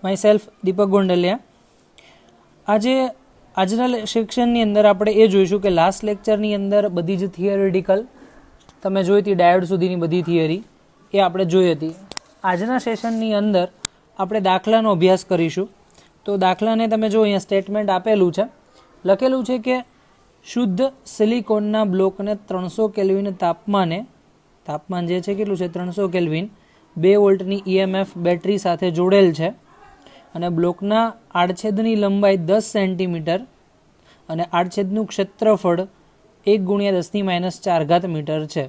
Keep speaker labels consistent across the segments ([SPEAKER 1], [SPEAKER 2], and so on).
[SPEAKER 1] My self દીપક ગોંડલિયા. આજના સેક્શનની અંદર આપણે એ જોઈશું કે લાસ્ટ લેક્ચરની અંદર બધી જ થિયરિટિકલ તમે જોઈ હતી, ડાયોડ સુધીની બધી થિયરી એ આપણે જોઈ હતી. આજના સેશનની અંદર આપણે દાખલાનો અભ્યાસ કરીશું. તો દાખલાને તમે જો અહીંયા સ્ટેટમેન્ટ આપેલું છે, લખેલું છે કે શુદ્ધ સિલિકોનના બ્લોકને 300 કેલ્વિન તાપમાન જે છે કેટલું છે 300 કેલ્વિન 2 વોલ્ટની EMF બેટરી સાથે જોડેલ છે અને બ્લોકના આડછેદની લંબાઈ 10 સેન્ટીમીટર અને આડછેદનું ક્ષેત્રફળ 1 × 10⁻⁴ મીટર છે.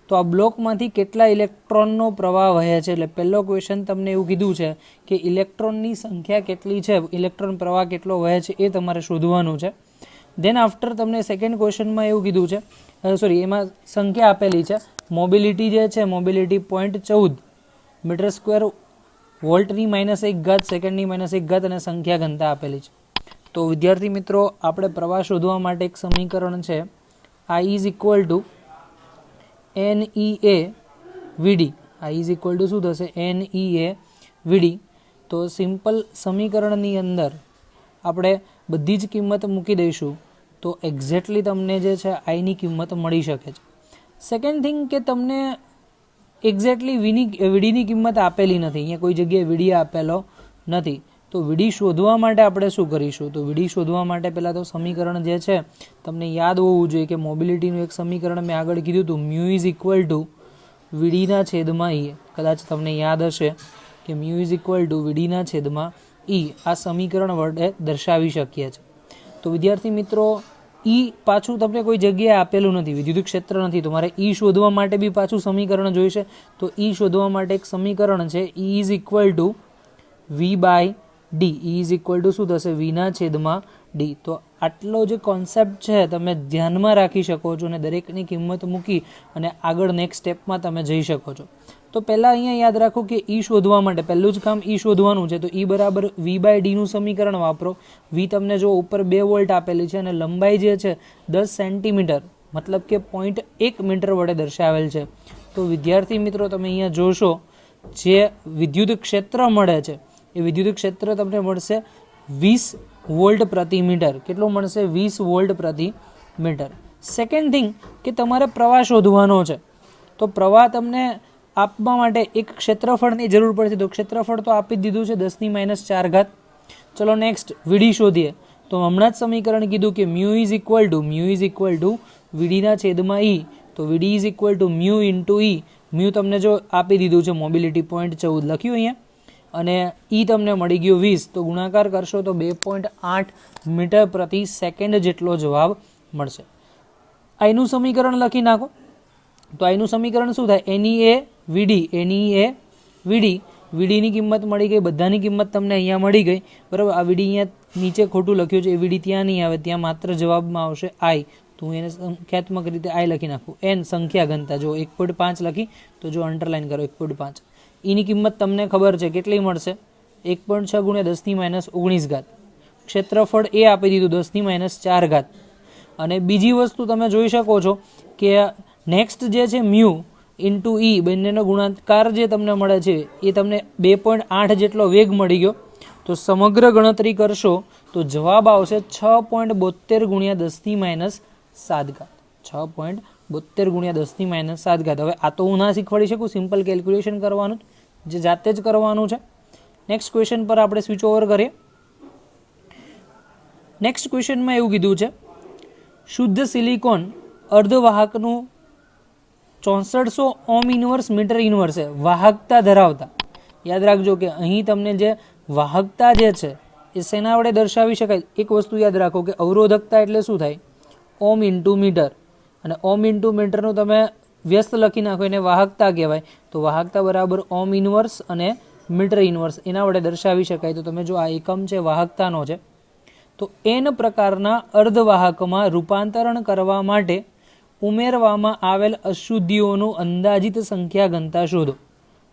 [SPEAKER 1] તો આ બ્લોકમાંથી કેટલા ઇલેક્ટ્રોનનો પ્રવાહ વહે છે? એટલે પહેલો ક્વેશ્ચન તમને એવું કીધું છે કે ઇલેક્ટ્રોનની સંખ્યા કેટલી છે, ઇલેક્ટ્રોન પ્રવાહ કેટલો વહે છે એ તમારે શોધવાનું છે. ધેન આફ્ટર તમને સેકન્ડ ક્વેશ્ચનમાં એવું કીધું છે, એમાં સંખ્યા આપેલી છે, મોબિલિટી જે છે મોબિલિટી 0.14 મીટર સ્ક્વેર વોલ્ટની -1 સેકન્ડની -1 અને સંખ્યા ઘનતા આપેલી છે. તો વિદ્યાર્થી મિત્રો, આપણે પ્રવાહ શોધવા માટે એક સમીકરણ છે, I is equal two NEA VD. I is equal two શું થશે? NEA VD. તો સિમ્પલ સમીકરણની અંદર આપણે બધી જ કિંમત મૂકી દઈશું તો એક્ઝેક્ટલી તમને જે છે આઈની કિંમત મળી શકે છે. સેકન્ડ થિંગ કે તમને એક્ઝેક્ટલી વીડીની કિંમત આપેલી નથી, અહીંયા કોઈ જગ્યાએ વીડી આપેલો નથી. તો વીડી શોધવા માટે આપણે શું કરીશું? તો વીડી શોધવા માટે પહેલાં તો સમીકરણ જે છે તમને યાદ હોવું જોઈએ કે મોબિલિટીનું એક સમીકરણ મેં આગળ કીધું હતું, મ્યુ ઇઝ ઇક્વલ ટુ વીડીના છેદમાં ઈ. કદાચ તમને યાદ હશે કે મ્યુ ઇઝ ઇક્વલ ટુ વીડીના છેદમાં ઈ આ સમીકરણ વડે દર્શાવી શકીએ છીએ. તો વિદ્યાર્થી મિત્રો, ઈ પાછું તમને કોઈ જગ્યાએ આપેલું નથી, વિદ્યુત ક્ષેત્ર નથી, તો મારે ઈ શોધવા માટે બી પાછું સમીકરણ જોઈશે. તો ઈ શોધવા માટે એક સમીકરણ છે, ઈ is equal two V/D. E is equal two શું થશે? વીના છેદમાં ડી. તો આટલો જે કોન્સેપ્ટ છે તમે ધ્યાનમાં રાખી શકો છો અને દરેકની કિંમત મૂકી અને આગળ નેક્સ્ટ સ્ટેપમાં તમે જઈ શકો છો. તો પહેલાં અહીંયા યાદ રાખો કે ઈ શોધવા માટે પહેલું જ કામ ઈ શોધવાનું છે. તો ઈ બરાબર V/Dનું સમીકરણ વાપરો. વી તમને જો ઉપર 2 વોલ્ટ આપેલી છે અને લંબાઈ જે છે 10 સેન્ટીમીટર મતલબ કે 0.1 મીટર વડે દર્શાવેલ છે. તો વિદ્યાર્થી મિત્રો, તમે અહીંયા જોશો જે વિદ્યુત ક્ષેત્ર મળે છે એ વિદ્યુત ક્ષેત્ર તમને મળશે 20 વોલ્ટ પ્રતિ મીટર. કેટલું મળશે? 20 વોલ્ટ પ્રતિ મીટર. સેકન્ડ થિંગ કે તમારે પ્રવાહ શોધવાનો છે. તો પ્રવાહ તમને આપવા માટે એક ક્ષેત્રફળની જરૂર પડશે. તો ક્ષેત્રફળ તો આપી જ દીધું છે 10⁻⁴. ચલો નેક્સ્ટ વીડી શોધીએ. તો હમણાં જ સમીકરણ કીધું કે મ્યુ ઇઝ ઇક્વલ ટુ વીડીના છેદમાં ઈ. તો VD is equal to mu into E. Mu તમને જો આપી દીધું છે મોબિલિટી 0.14 લખ્યું અહીંયા અને ઈ તમને મળી ગયું 20. તો ગુણાકાર કરશો તો 2.8 મીટર પ્રતિ સેકન્ડ જેટલો જવાબ મળશે. આઈનું સમીકરણ લખી નાખો. તો આઈનું સમીકરણ શું થાય? NEA VD. વીડીની કિંમત મળી ગઈ, બધાની કિંમત તમને અહીંયા મળી ગઈ, બરાબર. આ વીડી અહીંયા નીચે ખોટું લખ્યું છે, એ વીડી ત્યાં નહીં આવે, ત્યાં માત્ર જવાબમાં આવશે આઈ. તો હું એને સંખ્યાત્મક રીતે આઈ લખી નાખું. એન સંખ્યા ઘનતા જો 1.5 લખી તો જો અંડરલાઈન કરો 1.5. એની કિંમત તમને ખબર છે કેટલી મળશે? 1.6 × 10⁻19. ક્ષેત્રફળ એ આપી દીધું 10⁻⁴. અને બીજી વસ્તુ તમે જોઈ શકો છો કે નેક્સ્ટ જે છે મ્યુ ઇન્ટુ ઈ, બંનેનો ગુણાકાર જે તમને મળે છે એ તમને 2.8 જેટલો વેગ મળી ગયો. તો સમગ્ર ગણતરી કરશો તો જવાબ આવશે 6.72 × 10⁻⁷. 6.72 × 10⁻⁷. હવે આ તો હું ના શીખવાડી શકું, સિમ્પલ કેલ્ક્યુલેશન કરવાનું જે જાતે જ કરવાનું છે. નેક્સ્ટ ક્વેશ્ચન પર આપણે સ્વિચ ઓવર કરીએ. નેક્સ્ટ ક્વેશ્ચનમાં એવું કીધું છે, શુદ્ધ સિલિકોન અર્ધવાહકનું 6400 ઓમ ઇનવર્સ મીટર ઇનવર્સ છે વાહકતા ધરાવતા. યાદ રાખજો કે અહીં તમને જે વાહકતા જે છે એ શેના વડે દર્શાવી શકાય? એક વસ્તુ યાદ રાખો કે અવરોધકતા એટલે શું થાય? ઓમ ઇન્ટુ મીટર. અને ઓમ ઇન્ટુ મીટરનું તમે વ્યસ્ત લખી નાખો એને વાહકતા કહેવાય. તો વાહકતા બરાબર ઓમ ઇનવર્સ અને મીટર ઇનવર્સ એના વડે દર્શાવી શકાય. તો તમે જો આ એકમ છે વાહકતાનો છે. તો n પ્રકારના અર્ધવાહકમાં રૂપાંતરણ કરવા માટે ઉમેરવામાં આવેલ અશુદ્ધિઓનું અંદાજિત સંખ્યા ઘનતા શોધો.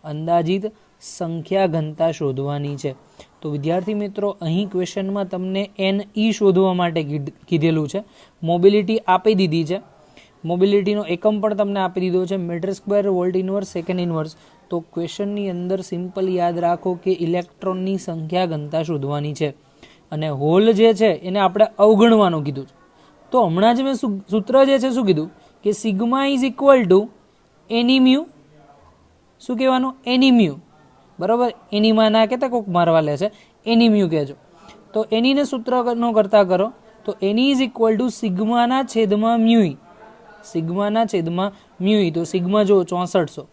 [SPEAKER 1] અંદાજિત સંખ્યા ઘનતા શોધવાની છે. તો વિદ્યાર્થી મિત્રો, અહીં ક્વેશ્ચનમાં તમને NE શોધવા માટે કીધેલું છે. મોબિલિટી આપી દીધી છે, મોબિલિટીનો એકમ પણ તમને આપી દીધો છે metre square volt inverse second inverse. તો તો ક્વેશ્ચનની અંદર સિમ્પલ યાદ રાખો કે ઇલેક્ટ્રોનની સંખ્યા ઘનતા શોધવાની છે અને હોલ જે છે એને આપણે અવગણવાનું કીધું છે. તો હમણાં જ મેં સૂત્ર જે છે શું કીધું કે sigma is equal two any mu, શું કહેવાનું, એની મ્યુ, બરાબર. એનીમાં ના કહેતા કોઈક મારવા લે છે, એની મ્યુ કહેજો. તો એનીને સૂત્રનો કરતા કરો તો એની ઇઝ ઇક્વલ ટુ સિગ્માના છેદમાં મ્યુઈ, સિગ્માના છેદમાં મ્યુઈ. તો સિગ્મા જો 6400,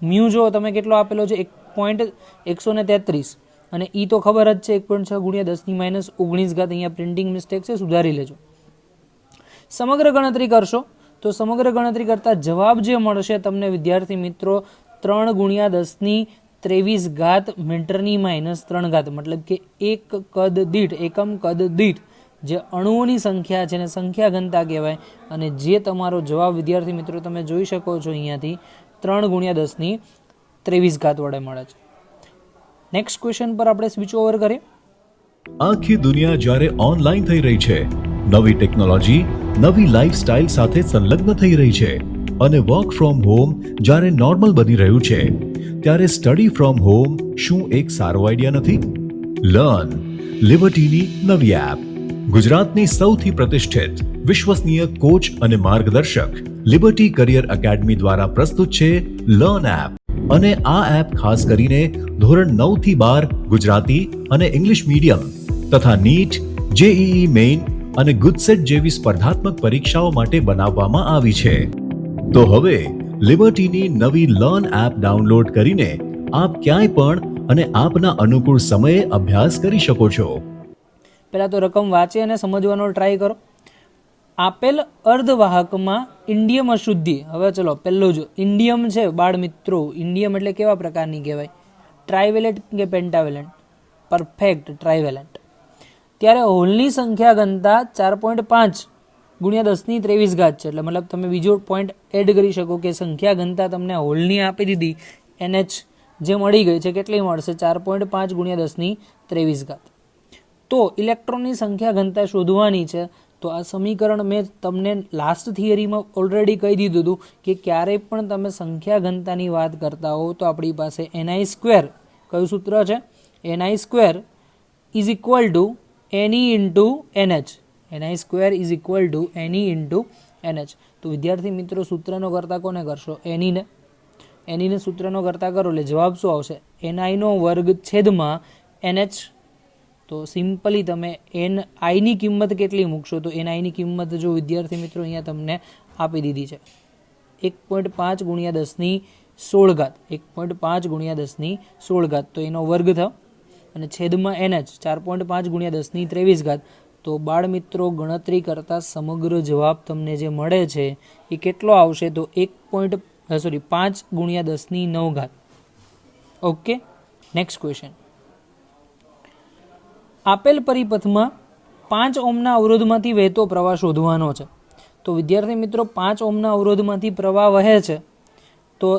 [SPEAKER 1] મ્યુ જો તમે કેટલો આપેલો છે 1.133 અને ઈ તો ખબર જ છે 1.6 ગુણ્યા 10⁻19 અહીંયા પ્રિન્ટિંગ મિસ્ટેક છે, સુધારી લેજો. સમગ્ર ગણતરી કરશો તો સમગ્ર ગણતરી કરતા જવાબ જે મળશે તમને વિદ્યાર્થી મિત્રો 3 ગુણ્યા 10⁻23 મીટરની-3 મતલબ કે એક કદ દીઠ, એકમ કદ દીઠ જે અણુઓની સંખ્યા છે ને સંખ્યા ઘનતા કહેવાય. અને જે તમારો જવાબ વિદ્યાર્થી મિત્રો તમે જોઈ શકો છો અહીંયાથી 3 ગુણ્યા 10⁻23 વડે મળે છે. નેક્સ્ટ ક્વેશ્ચન પર આપણે સ્વિચ ઓવર કરીએ.
[SPEAKER 2] આખી દુનિયા જ્યારે ઓનલાઈન થઈ રહી છે, નવી ટેકનોલોજી નવી લાઈફસ્ટાઈલ સાથે સંલગ્ન થઈ રહી છે અને વર્ક ફ્રોમ હોમ જ્યારે નોર્મલ બની રહ્યું છે, ત્યારે સ્ટડી ફ્રોમ હોમ શું એક સારો આઈડિયા નથી? લર્ન લિબર્ટીની નવી એપ. ગુજરાતની સૌથી પ્રતિષ્ઠિત વિશ્વસનીય કોચ અને માર્ગદર્શક લિબર્ટી કરિયર એકેડમી દ્વારા પ્રસ્તુત છે લર્ન એપ. અને આ એપ ખાસ કરીને ધોરણ 9 થી 12 ગુજરાતી અને ઇંગ્લિશ મીડિયમ તથા નીટ, જેઈઈ મેઇન અને ગુજસેટ જેવી સ્પર્ધાત્મક પરીક્ષાઓ માટે બનાવવામાં આવી છે. તો હવે લિબર્ટીની નવી લર્ન એપ ડાઉનલોડ કરીને આપ ક્યાંય પણ અને આપના અનુકૂળ સમયે અભ્યાસ કરી શકો છો.
[SPEAKER 1] પહેલાં તો રકમ વાંચી અને સમજવાનો ટ્રાય કરો. આપેલ અર્ધવાહકમાં ઇન્ડિયમ અશુદ્ધિ, હવે ચલો પહેલું જો ઇન્ડિયમ છે બાળ મિત્રો, ઇન્ડિયમ એટલે કેવા પ્રકારની કહેવાય? ટ્રાઇવેલેન્ટ કે પેન્ટાવેલેન્ટ? પરફેક્ટ ટ્રાઇવેલેન્ટ. ત્યારે હોલની સંખ્યા ઘનતા 4.5 ગુણ્યા 10⁻23 છે. એટલે મતલબ તમે બીજો પોઈન્ટ એડ કરી શકો કે સંખ્યા ઘનતા તમને હોલની આપી દીધી, NH જે મળી ગઈ છે, કેટલી મળશે? 4.5 ગુણ્યા 10⁻23. તો ઇલેક્ટ્રોનની સંખ્યા ઘનતા શોધવાની છે. તો આ સમીકરણ મેં તમને લાસ્ટ થિયરીમાં ઓલરેડી કહી દીધું હતું કે ક્યારેય પણ તમે સંખ્યા ઘનતાની વાત કરતા હો તો આપણી પાસે ni², કયું સૂત્ર છે? ni² is equal two Ne into NH. ni² is equal two Ne into NH. તો વિદ્યાર્થી મિત્રો સૂત્રનો કરતા કોને કરશો? એનીને. એનીને સૂત્રનો કરતા કરો એટલે જવાબ શું આવશે? ni² છેદમાં NH. તો સિમ્પલી તમે ni કિંમત કેટલી મૂકશો? તો ni ની કિંમત જો વિદ્યાર્થી મિત્રો અહીંયા તમને આપી દીધી છે 1.5 ગુણ્યા 10⁻16, 1.5 ગુણ્યા 10⁻16. તો એનો વર્ગ થયો અને છેદમાં NH 4.5 ગુણ્યા 10⁻23. તો બાળ મિત્રો ગણતરી કરતા સમગ્ર જવાબ તમને જે મળે છે એ કેટલો આવશે? તો 5 ગુણ્યા 10⁹. ઓકે. Next question. આપેલ પરિપથમાં 5 ઓહ્મના અવરોધમાંથી વહેતો પ્રવાહ શોધવાનો છે. તો વિદ્યાર્થી મિત્રો 5 ઓહ્મના અવરોધમાંથી પ્રવાહ વહે છે તો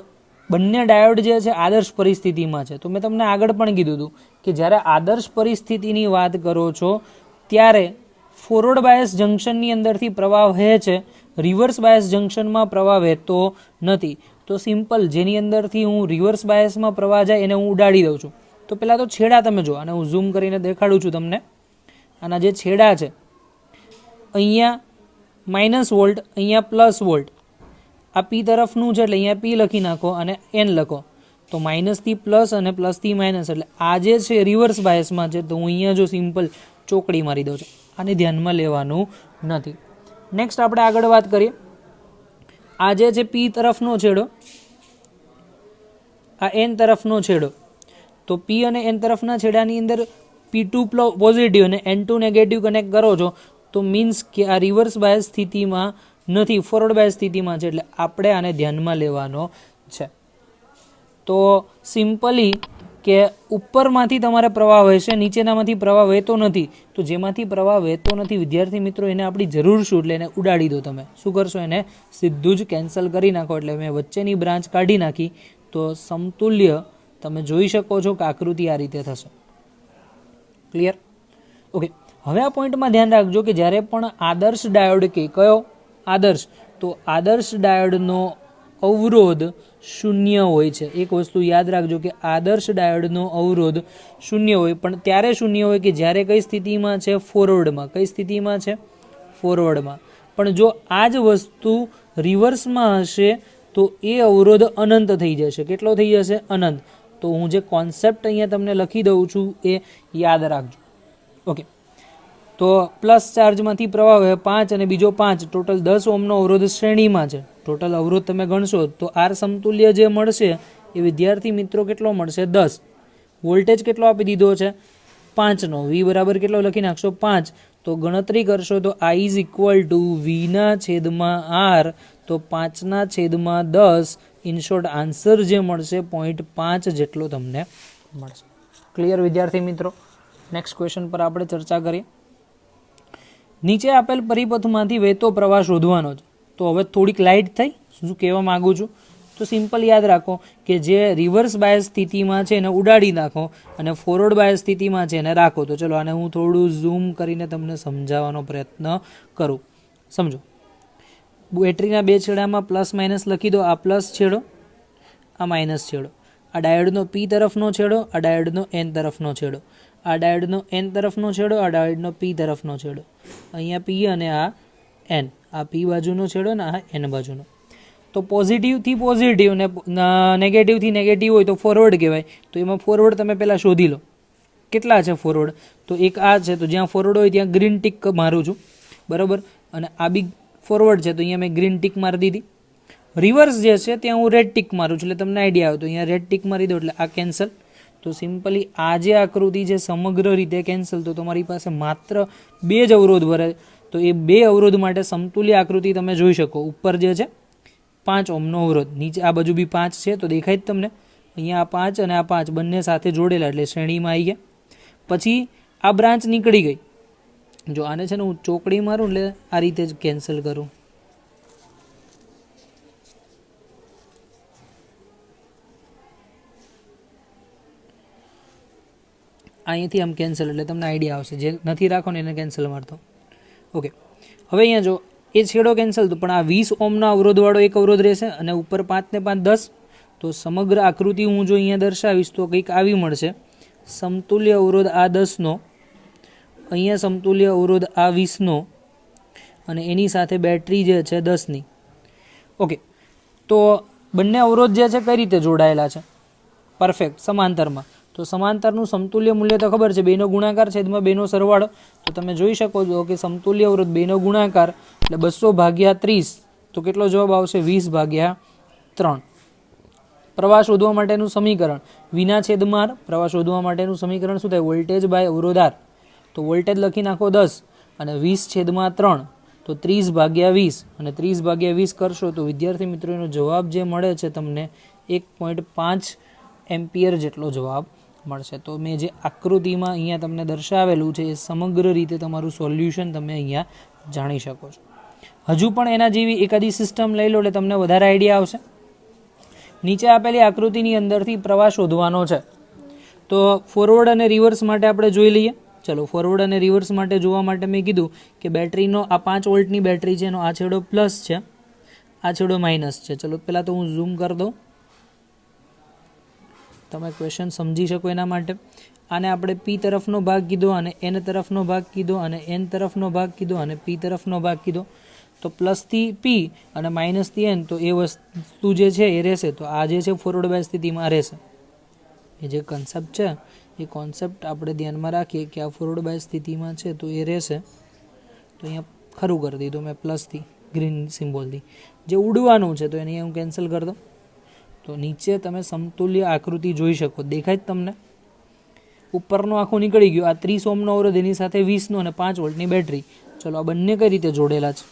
[SPEAKER 1] બંને ડાયોડ જે છે આદર્શ પરિસ્થિતિમાં છે. તો મેં તમને આગળ પણ કીધું હતું કે જ્યારે આદર્શ પરિસ્થિતિની વાત કરો છો ત્યારે ફોરવર્ડ બાયસ જંકશનની અંદરથી પ્રવાહ વહે છે, રિવર્સ બાયસ જંકશનમાં પ્રવાહ વહેતો નથી. તો સિમ્પલ જેની અંદરથી હું રિવર્સ બાયસમાં પ્રવાહ જાય એને હું ઉડાડી દઉં છું. તો પહેલાં તો છેડા તમે જો, અને હું ઝૂમ કરીને દેખાડું છું તમને. આના જે છેડા છે અહીંયા -V, અહીંયા +V. આ P તરફનું છે એટલે અહીંયા P લખી નાખો અને N લખો. તો માઇનસથી પ્લસ અને પ્લસથી માઇનસ, એટલે આ જે છે રિવર્સ બાયસમાં છે. તો હું અહીંયા જો સિમ્પલ ચોકડી મારી દઉં છું, આને ધ્યાનમાં લેવાનું નથી. નેક્સ્ટ આપણે આગળ વાત કરીએ. આ જે છે P તરફનો છેડો, આ N તરફનો છેડો. તો P અને N તરફના છેડાની અંદર P2 પોઝિટિવ અને N2 નેગેટિવ કનેક્ટ કરો છો તો મીન્સ કે આ રિવર્સ બાયસ સ્થિતિમાં નથી, ફોરવર્ડ બાયસ સ્થિતિમાં છે. એટલે આપણે આને ધ્યાનમાં લેવાનો છે. તો સિમ્પલી કે ઉપરમાંથી તમારે પ્રવાહ વહેશે, નીચેનામાંથી પ્રવાહ વહેતો નથી. તો જેમાંથી પ્રવાહ વહેતો નથી વિદ્યાર્થી મિત્રો એને આપણી જરૂર શું? એટલે એને ઉડાડી દો. તમે શું કરશો? એને સીધું જ કેન્સલ કરી નાખો. એટલે મેં વચ્ચેની બ્રાન્ચ કાઢી નાખી. તો સમતુલ્ય તમે જોઈ શકો છો કે આકૃતિ આ રીતે થશે. ક્લિયર? ઓકે. હવે આ પોઈન્ટમાં ધ્યાન રાખજો કે જ્યારે પણ આદર્શ ડાયોડ કે કયો આદર્શ, તો આદર્શ ડાયોડનો અવરોધ શૂન્ય હોય છે. એક વસ્તુ યાદ રાખજો કે આદર્શ ડાયોડનો અવરોધ શૂન્ય હોય, પણ ત્યારે શૂન્ય હોય કે જ્યારે કઈ સ્થિતિમાં છે? ફોરવર્ડમાં. કઈ સ્થિતિમાં છે? ફોરવર્ડમાં. પણ જો આ જ વસ્તુ રિવર્સમાં હશે તો એ અવરોધ અનંત થઈ જશે. કેટલો થઈ જશે? અનંત. તો હું જે કોન્સેપ્ટ અહીંયા તમને લખી દઉં છું એ યાદ રાખજો. ઓકે, તો પ્લસ ચાર્જમાંથી પ્રવાહ વહે 5 અને બીજો 5, ટોટલ 10 ઓહ્મનો અવરોધ શ્રેણીમાં છે. ટોટલ અવરોધ તમે ગણશો તો આર સમતુલ્ય જે મળશે એ વિદ્યાર્થી મિત્રો કેટલો મળશે? 10. વોલ્ટેજ કેટલો આપી દીધો છે? 5 નો. વી બરાબર કેટલો લખી નાખશો? 5. તો ગણતરી કરશો તો આઈ ઇઝ ઇક્વલ ટુ વીના છેદમાં આર, તો 5/10. ઇન શોર્ટ આન્સર જે મળશે 0.5 જેટલો તમને મળશે. ક્લિયર વિદ્યાર્થી મિત્રો? નેક્સ્ટ ક્વેશ્ચન પર આપણે ચર્ચા કરીએ. નીચે આપેલ પરિપથમાંથી વહેતો પ્રવાહ શોધવાનો છે. તો હવે થોડીક લાઇટ થઈ. શું કહેવા માંગુ છું? તો સિમ્પલ યાદ રાખો કે જે રિવર્સ બાયસ સ્થિતિમાં છે એને ઉડાડી નાખો અને ફોરવર્ડ બાયસ સ્થિતિમાં છે એને રાખો. તો ચલો આને હું થોડું ઝૂમ કરીને તમને સમજાવવાનો પ્રયત્ન કરું. સમજો, બેટરીના બે છેડામાં પ્લસ માઇનસ લખી દો. આ પ્લસ છેડો, આ માઇનસ છેડો. આ ડાયોડનો પી તરફનો છેડો, આ ડાયોડનો એન તરફનો છેડો. આ ડાયોડનો એન તરફનો છેડો, આ ડાયોડનો પી તરફનો છેડો. અહીંયા પી અને આ એન. આ પી બાજુનો છેડો ને આ એન બાજુનો. તો પોઝિટિવથી પોઝિટિવ ને નેગેટિવથી નેગેટિવ હોય તો ફોરવર્ડ કહેવાય. તો એમાં ફોરવર્ડ તમે પહેલાં શોધી લો. કેટલા છે ફોરવર્ડ? તો એક આ છે, તો જ્યાં ફોરવર્ડ હોય ત્યાં ગ્રીન ટીક મારું છું, બરાબર. અને આ બી ફોરવર્ડ છે તો અહીંયા મેં ગ્રીન ટીક મારી દીધી. રિવર્સ જે છે ત્યાં હું રેડ ટીક મારું છું, એટલે તમને આઈડિયા આવે. તો અહીંયા રેડ ટીક મારી દો એટલે આ કેન્સલ. તો સિમ્પલી આ જે આકૃતિ છે સમગ્ર રીતે કેન્સલ. તો તમારી પાસે માત્ર 2 જ અવરોધ ભરે. તો એ 2 અવરોધ માટે સમતુલ્ય આકૃતિ તમે જોઈ શકો. ઉપર જે છે 5 ઓહ્મનો અવરોધ, નીચે આ બાજુ બી 5 છે, તો દેખાય જ તમને. અહીંયા આ 5 અને આ 5 બંને સાથે જોડેલા એટલે શ્રેણીમાં આવી ગયા. પછી આ બ્રાન્ચ નીકળી ગઈ. જો આને છે ને હું ચોકડી મારું એટલે આ રીતે જ કેન્સલ કરું. અહીંયાથી આમ કેન્સલ એટલે તમને આઈડિયા આવશે. જે નથી રાખો ને એને કેન્સલ મારતો. ઓકે, હવે અહીંયા જો એ છેડો કેન્સલ, તો પણ આ 20 ઓહ્મના અવરોધવાળો એક અવરોધ રહેશે અને ઉપર 5 ને 5 10. તો સમગ્ર આકૃતિ હું જો અહીંયા દર્શાવીશ તો કંઈક આવી મળશે. સમતુલ્ય અવરોધ આ 10નો, અહીંયા સમતુલ્ય અવરોધ આ 20નો અને એની સાથે બેટરી જે છે 10ની. ઓકે, તો બંને અવરોધ જે છે કઈ રીતે જોડાયેલા છે? પરફેક્ટ, સમાંતરમાં. તો સમાંતરનું સમતુલ્ય મૂલ્ય તો ખબર છે, 2નો ગુણાકાર છેદમાં 2નો સરવાળો. તો તમે જોઈ શકો છો કે સમતુલ્ય અવરોધ 2નો ગુણાકાર એટલે 200/30. તો કેટલો જવાબ આવશે? 20/3. પ્રવાહ શોધવા માટેનું સમીકરણ વિના છેદમાં આર. પ્રવાહ શોધવા માટેનું સમીકરણ શું થાય? વોલ્ટેજ બાય અવરોધ આર. તો વોલ્ટેજ લખી નાખો 10 અને 20/3, તો 30/20 અને 30/20 કરશો તો વિદ્યાર્થી મિત્રો એનો જવાબ જે મળે છે તમને 1.5 એમ્પિયર જેટલો જવાબ મળશે. તો મેં જે આકૃતિમાં અહીંયા તમને દર્શાવેલું છે એ સમગ્ર રીતે તમારું સોલ્યુશન તમે અહીંયા જાણી શકો છો. હજુ પણ એના જેવી એકાદી સિસ્ટમ લઈ લો એટલે તમને વધારે આઈડિયા આવશે. નીચે આપેલી આકૃતિની અંદરથી પ્રવાહ શોધવાનો છે. તો ફોરવર્ડ અને રિવર્સ માટે આપણે જોઈ લઈએ. ચલો, ફોરવર્ડ અને રિવર્સ માટે જોવા માટે મેં કીધું કે બેટરીનો આ 5 વોલ્ટની બેટરી છે, એનો આ છેડો પ્લસ છે, આ છેડો માઇનસ છે. ચલો પહેલાં તો હું ઝૂમ કરી દઉં, તમે ક્વેશ્ચન સમજી શકો એના માટે. આને આપણે પી તરફનો ભાગ કીધો અને એન તરફનો ભાગ કીધો અને એન તરફનો ભાગ કીધો અને પી તરફનો ભાગ કીધો. તો પ્લસથી પી અને માઇનસથી એન, તો એ વસ્તુ જે છે એ રહેશે. તો આ જે છે ફોરવર્ડ બાય સ્થિતિમાં રહેશે. એ જે કન્સેપ્ટ છે એ કોન્સેપ્ટ આપણે ધ્યાનમાં રાખીએ કે આ ફોરવર્ડ બાય સ્થિતિમાં છે તો એ રહેશે. તો અહીંયા ખરું કરી દીધું મેં પ્લસથી, ગ્રીન સિમ્બોલથી. જે ઉડવાનું છે તો એને હું કેન્સલ કરી દઉં. તો નીચે તમે સમતુલ્ય આકૃતિ જોઈ શકો. દેખાય જ તમને? ઉપરનું આખું નીકળી ગયું. આ 30 ઓહ્મનો અવરોધ, એની સાથે 20નો અને 5 વોલ્ટની બેટરી. ચલો આ બંને કઈ રીતે જોડેલા છે?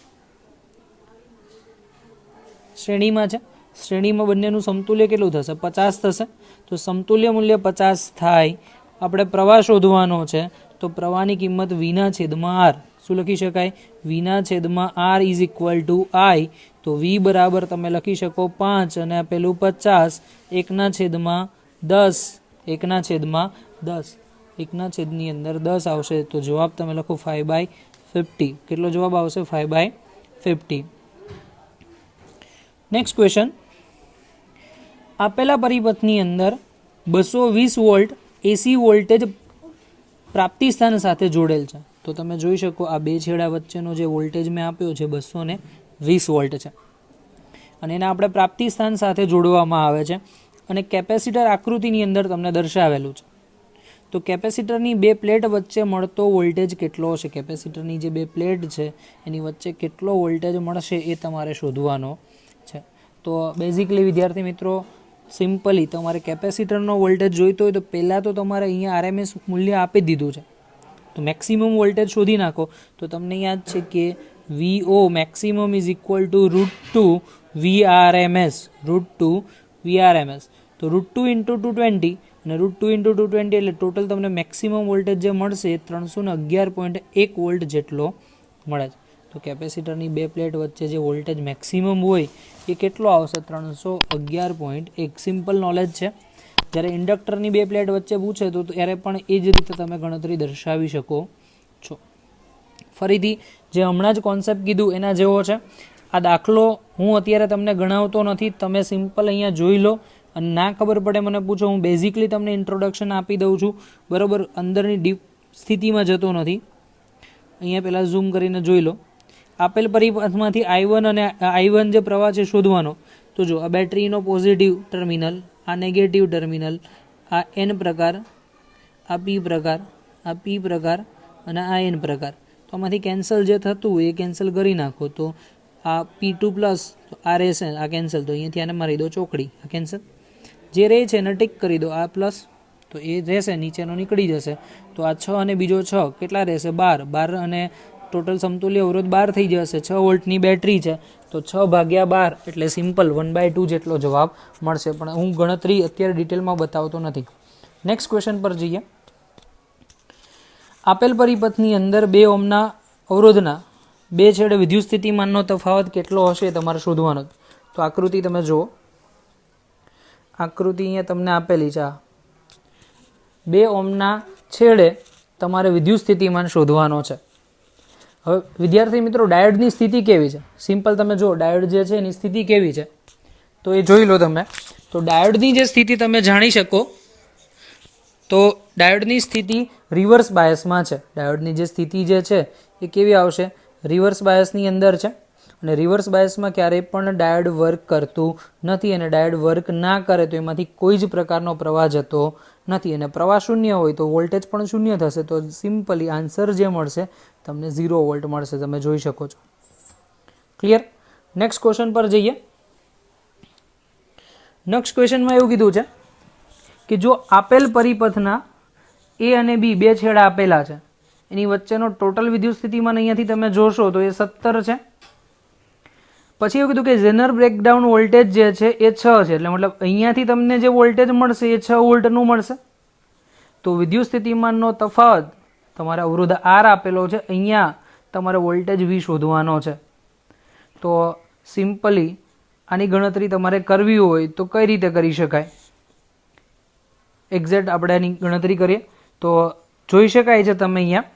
[SPEAKER 1] શ્રેણીમાં છે. શ્રેણીમાં બંનેનું સમતુલ્ય કેટલું થશે? 50 થશે. તો સમતુલ્ય મૂલ્ય 50 થાય. આપણે પ્રવાહ શોધવાનો છે તો પ્રવાહની કિંમત વિના છેદમાં આર. શું લખી શકાય? વિના છેદમાં આર ઇઝ ઇક્વલ ટુ આઈ. તો વી બરાબર તમે લખી શકો 5 અને પેલું 50, 1/10, 1/10. 1/10 અંદર 10 આવશે તો જવાબ તમે લખો 5/50. કેટલો જવાબ આવશે? 5/50. નેક્સ્ટ ક્વેશ્ચન, આપેલા પરિપથની અંદર 220 વોલ્ટ એસી વોલ્ટેજ પ્રાપ્તિ સ્થાન સાથે જોડેલ છે. તો તમે જોઈ શકો આ બે છેડા વચ્ચેનો જે વોલ્ટેજ મેં આપ્યો છે 220 વોલ્ટ છે અને એને આપણે પ્રાપ્તિ સ્થાન સાથે જોડવામાં આવે છે અને કેપેસિટર આકૃતિની અંદર તમને દર્શાવેલું છે. તો કેપેસિટરની બે પ્લેટ વચ્ચે મળતો વોલ્ટેજ કેટલો છે, કેપેસિટરની જે બે પ્લેટ છે એની વચ્ચે કેટલો વોલ્ટેજ મળશે એ તમારે શોધવાનો છે. તો બેઝિકલી વિદ્યાર્થી મિત્રો સિમ્પલી તમારે કેપેસિટરનો વોલ્ટેજ જોઈતો હોય તો પહેલાં તો તમારે અહીંયા આરએમએસ મૂલ્ય આપી દીધું છે. તો મેક્સિમમ વોલ્ટેજ શોધી નાખો તો તમને યાદ છે કે V O maximum is equal two √2 VRMS √2 તો √2 ઇન્ટુ 220 અને √2 ઇન્ટુ 220 એટલે ટોટલ તમને મેક્સિમમ વોલ્ટેજ જે મળશે એ 311.1 વોલ્ટ જેટલો મળે છે. તો કેપેસિટરની બે પ્લેટ વચ્ચે જે વોલ્ટેજ મેક્સિમમ હોય એ કેટલો આવશે 311.1. સિમ્પલ નોલેજ છે. જ્યારે ઇન્ડક્ટરની બે પ્લેટ વચ્ચે પૂછે તો ત્યારે પણ એ જ રીતે તમે ગણતરી દર્શાવી શકો છો. ફરીથી જે હમણાં જ કોન્સેપ્ટ કીધું એના જેવો છે. આ દાખલો હું અત્યારે તમને ગણાવતો નથી, તમે સિમ્પલ અહીંયા જોઈ લો અને ના ખબર પડે મને પૂછો. હું બેઝિકલી તમને ઇન્ટ્રોડક્શન આપી દઉં છું, બરાબર, અંદરની ડીપ સ્થિતિમાં જતો નથી. અહીંયા પહેલાં ઝૂમ કરીને જોઈ લો. આપેલ પરિપથમાંથી I1 અને I1 જે પ્રવાહ છે શોધવાનો. તો જો આ બેટરીનો પોઝિટિવ ટર્મિનલ, આ નેગેટિવ ટર્મિનલ, આ N પ્રકાર, આ P પ્રકાર, આ P પ્રકાર અને આ N પ્રકાર. તો આમાંથી કેન્સલ જે થતું હોય એ કેન્સલ કરી નાખો. તો આ P2 પ્લસ, આ રહેશે, આ કેન્સલ, તો અહીંયાથી આને મારી દો ચોકડી, આ કેન્સલ. જે રહે છે એને ટિક કરી દો, આ પ્લસ, તો એ રહેશે, નીચેનો નીકળી જશે. તો આ 6 અને બીજો 6 કેટલા રહેશે 12 અને ટોટલ સમતુલ્ય અવરોધ 12 થઈ જશે. 6 વોલ્ટની બેટરી છે તો 6/12 એટલે સિમ્પલ 1/2 જેટલો જવાબ મળશે. પણ હું ગણતરી અત્યારે ડિટેલમાં બતાવતો નથી. નેક્સ્ટ ક્વેશ્ચન પર જઈએ. આપેલ પરિપથની અંદર 2 ઓહ્મના અવરોધના બે છેડે વિદ્યુત સ્થિતિમાનનો તફાવત કેટલો હશે તમારે શોધવાનો. તો આકૃતિ તમે જુઓ. આકૃતિ અહીંયા તમને આપેલી છે. 2 ઓહ્મના છેડે તમારે વિદ્યુત સ્થિતિમાન શોધવાનો છે. હવે વિદ્યાર્થી મિત્રો ડાયોડની સ્થિતિ કેવી છે? સિમ્પલ તમે જુઓ ડાયોડ જે છે એની સ્થિતિ કેવી છે તો એ જોઈ લો તમે. તો ડાયોડની જે સ્થિતિ તમે જાણી શકો તો ડાયોડની સ્થિતિ રિવર્સ બાયસમાં છે. ડાયોડની જે સ્થિતિ જે છે એ કેવી આવશે? રિવર્સ બાયસની અંદર છે. અને રિવર્સ બાયસમાં ક્યારેય પણ ડાયોડ વર્ક કરતું નથી અને ડાયોડ વર્ક ના કરે તો એમાંથી કોઈ જ પ્રકારનો પ્રવાહ જતો નથી અને પ્રવાહ શૂન્ય હોય તો વોલ્ટેજ પણ શૂન્ય થશે. તો સિમ્પલી આન્સર જે મળશે તમને 0 વોલ્ટ મળશે. તમે જોઈ શકો છો. ક્લિયર? નેક્સ્ટ ક્વેશ્ચન પર જઈએ. નેક્સ્ટ ક્વેશ્ચનમાં એવું કીધું છે કે જો આપેલ પરિપથના A અને B બે છેડા આપેલા છે, એની વચ્ચેનો ટોટલ વિદ્યુત સ્થિતિમાન અહીંયાથી તમે જોશો તો એ 17 છે. પછી એવું કીધું કે ઝેનર બ્રેકડાઉન વોલ્ટેજ જે છે એ 6 છે. એટલે મતલબ અહીંયાથી તમને જે વોલ્ટેજ મળશે એ 6 વોલ્ટનું મળશે. તો વિદ્યુત સ્થિતિમાનનો તફાવત તમારે અવરોધ R આપેલો છે, અહીંયા તમારે વોલ્ટેજ V શોધવાનો છે. તો સિમ્પલી આની ગણતરી તમારે કરવી હોય તો કઈ રીતે કરી શકાય? એક્ઝેક્ટ આપણે આની ગણતરી કરીએ તો જોઈ શકાય છે તમે અહીંયા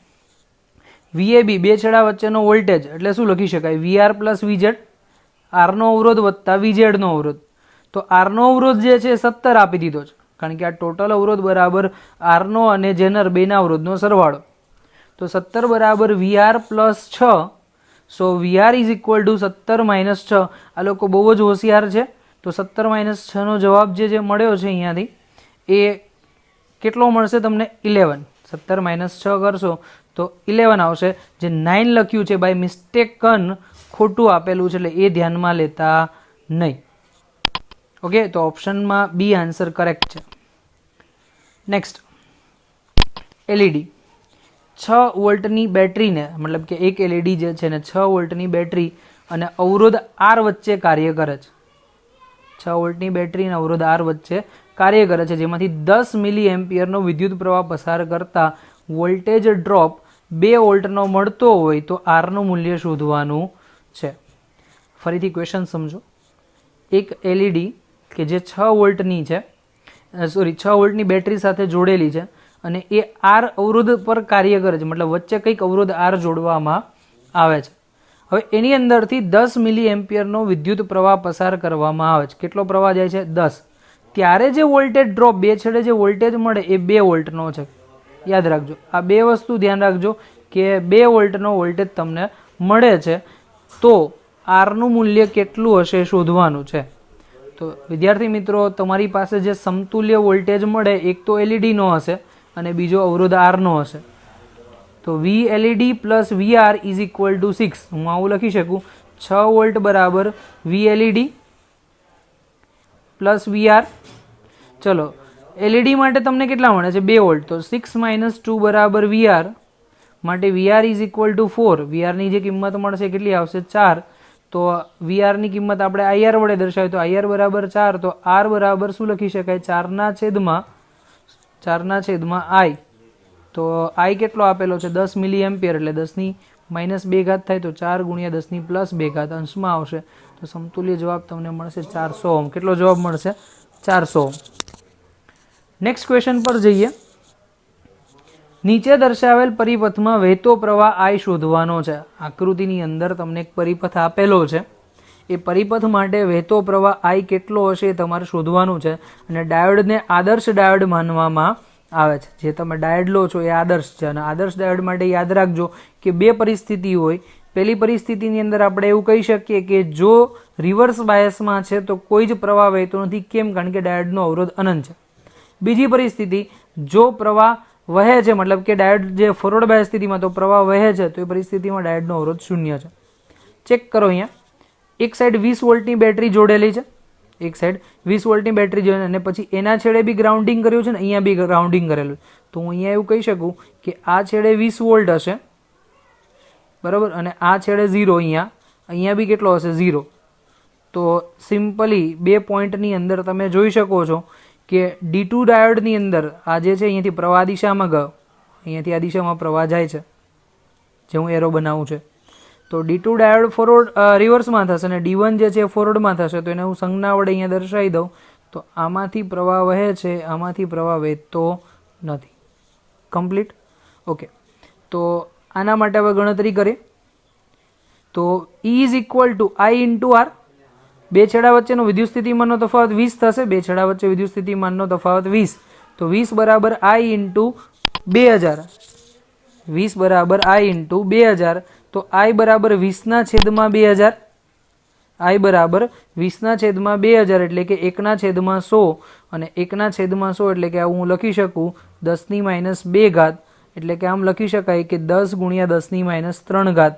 [SPEAKER 1] VAB બે છેડા વચ્ચેનો વોલ્ટેજ એટલે શું લખી શકાય? VR પ્લસ VZ, R નો અવરોધ વત્તા VZ નો અવરોધ. તો R નો અવરોધ જે છે 17 આપી દીધો છે કારણ કે આ ટોટલ અવરોધ બરાબર R નો અને જેનર બેના અવરોધનો સરવાળો. તો 17 બરાબર VR plus 6. So VR is equal two 17 minus 6. આ લોકો બહુ જ હોશિયાર છે. તો 17 માઇનસ 6 નો જવાબ જે મળ્યો છે અહીંયાથી એ કેટલો મળશે તમને? 11. 17 માઇનસ 6 કરશો તો 11 આવશે. જે 9 લખ્યું છે બાય મિસ્ટેકન ખોટું આપેલું છે એટલે એ ધ્યાનમાં લેતા નહીં. ઓકે, તો ઓપ્શનમાં બી આન્સર કરેક્ટ છે. નેક્સ્ટ LED 6 વોલ્ટની બેટરીને મતલબ કે એક LED જે છે ને 6 વોલ્ટની બેટરી અને અવરોધ R વચ્ચે કાર્ય કરે છે. 6 વોલ્ટની બેટરી અને અવરોધ R વચ્ચે કાર્ય કરે છે જેમાંથી 10 મિલી એમ્પિયરનો વિદ્યુત પ્રવાહ પસાર કરતા વોલ્ટેજ ડ્રોપ 2 વોલ્ટનો મળતો હોય તો R નું મૂલ્ય શોધવાનું છે. ફરીથી ક્વેશ્ચન સમજો. એક LED કે જે 6 વોલ્ટની છે 6 વોલ્ટની બેટરી સાથે જોડેલી છે અને એ R અવરોધ પર કાર્ય કરે છે, મતલબ વચ્ચે કંઈક અવરોધ R જોડવામાં આવે છે. હવે એની અંદરથી 10 મિલી એમ્પિયરનો વિદ્યુત પ્રવાહ પસાર કરવામાં આવે છે. કેટલો પ્રવાહ જાય છે? 10. ત્યારે જે વોલ્ટેજ ડ્રોપ, બે છેડે જે વોલ્ટેજ મળે એ 2 વોલ્ટનો છે. યાદ રાખજો, આ બે વસ્તુ ધ્યાન રાખજો કે 2 વોલ્ટનો વોલ્ટેજ તમને મળે છે, તો આરનું મૂલ્ય કેટલું હશે શોધવાનું છે. તો વિદ્યાર્થી મિત્રો, તમારી પાસે જે સમતુલ્ય વોલ્ટેજ મળે, એક તો એલઈડીનો હશે અને બીજો અવરોધ આરનો હશે. તો V LED plus V R is equal to 6. હું આવું લખી શકું, 6 વોલ્ટ બરાબર V LED plus V R. ચલો, એલઈડી માટે તમને કેટલા મળે છે? 2 વોલ્ટ. તો 6 માઇનસ 2 બરાબર વી આર, માટે વી આર ઇઝ ઇક્વલ ટુ 4. વી આરની જે કિંમત મળશે કેટલી આવશે? 4. તો વી આરની કિંમત આપણે આઈઆર વડે દર્શાવી, તો આઈઆર બરાબર 4. તો આર બરાબર શું લખી શકાય? 4 ના છેદમાં આઈ. તો આઈ કેટલો આપેલો છે? 10 મિલી એમ્પિયર, એટલે 10 - 2 ઘાત થાય, તો 4 ગુણ્યા 10 + 2 ઘાત અંશમાં આવશે. તો સમતુલ્ય જવાબ તમને મળશે 400 ઓહ્મ. કેટલો જવાબ મળશે? 400 ઓહ્મ. નેક્સ્ટ ક્વેશ્ચન પર જઈએ. નીચે દર્શાવેલ પરિપથમાં વહેતો પ્રવાહ આઈ શોધવાનો છે. આકૃતિની અંદર તમને એક પરિપથ આપેલો છે. એ પરિપથ માટે વહેતો પ્રવાહ આઈ કેટલો હશે એ તમારે શોધવાનું છે. અને ડાયોડને આદર્શ ડાયોડ માનવામાં આવે છે. જે તમે ડાયોડ લો છો એ આદર્શ છે. અને આદર્શ ડાયોડ માટે યાદ રાખજો કે 2 પરિસ્થિતિ હોય. પહેલી પરિસ્થિતિની અંદર આપણે એવું કહી શકીએ કે જો રિવર્સ બાયસમાં છે તો કોઈ જ પ્રવાહ વહેતો નથી. કેમ? કારણ કે ડાયોડનો અવરોધ અનંત છે. બીજી પરિસ્થિતિ, જો પ્રવાહ વહે છે, મતલબ કે ડાયોડ જે ફોરવર્ડ બાયસ સ્થિતિમાં તો પ્રવાહ વહે છે, તો એ પરિસ્થિતિમાં ડાયોડનો અવરોધ 0 છે. ચેક કરો અહીંયા, એક સાઈડ 20 વોલ્ટની બેટરી જોડેલી છે, એક સાઈડ 20 વોલ્ટની બેટરી જોડે, અને પછી એના છેડે બી ગ્રાઉન્ડિંગ કર્યું છે ને અહીંયા બી ગ્રાઉન્ડિંગ કરેલું. તો હું અહીંયા એવું કહી શકું કે આ છેડે 20 વોલ્ટ હશે, બરાબર, અને આ છેડે 0. અહીંયા બી કેટલો હશે? 0. તો સિમ્પલી 2 પોઈન્ટની અંદર તમે જોઈ શકો છો કે D2 ડાયોડની અંદર આ જે છે અહીંયાથી પ્રવાહ દિશામાં ગયો, અહીંયાથી આ દિશામાં પ્રવાહ જાય છે, જે હું એરો બનાવું છે. તો D2 ડાયોડ ફોરવર્ડ રિવર્સમાં થશે અને D1 જે છે ફોરવર્ડમાં થશે. તો એને હું સંજ્ઞા વડે અહીંયા દર્શાવી દઉં. તો આમાંથી પ્રવાહ વહે છે, આમાંથી પ્રવાહ વહેતો નથી. કમ્પ્લીટ? ઓકે. તો આના માટે હવે ગણતરી કરીએ. તો E is equal to I into R. બે છેડા વચ્ચેનો વિદ્યુત સ્થિતિમાનનો તફાવત 20 થશે. બે છેડા વચ્ચે વિદ્યુત સ્થિતિમાનનો તફાવત 20. તો 20 બરાબર I ઇન્ટુ 2000. 20 બરાબર I ઇન્ટુ 2000. તો I બરાબર 20 છેદમાં 2000. I બરાબર 20 છેદમાં 2000 એટલે કે 1/100. અને 1/100 એટલે કે હું લખી શકું 10 - 2 ઘાત. એટલે કે આમ લખી શકાય કે 10 ગુણ્યા 10 - 3 ઘાત.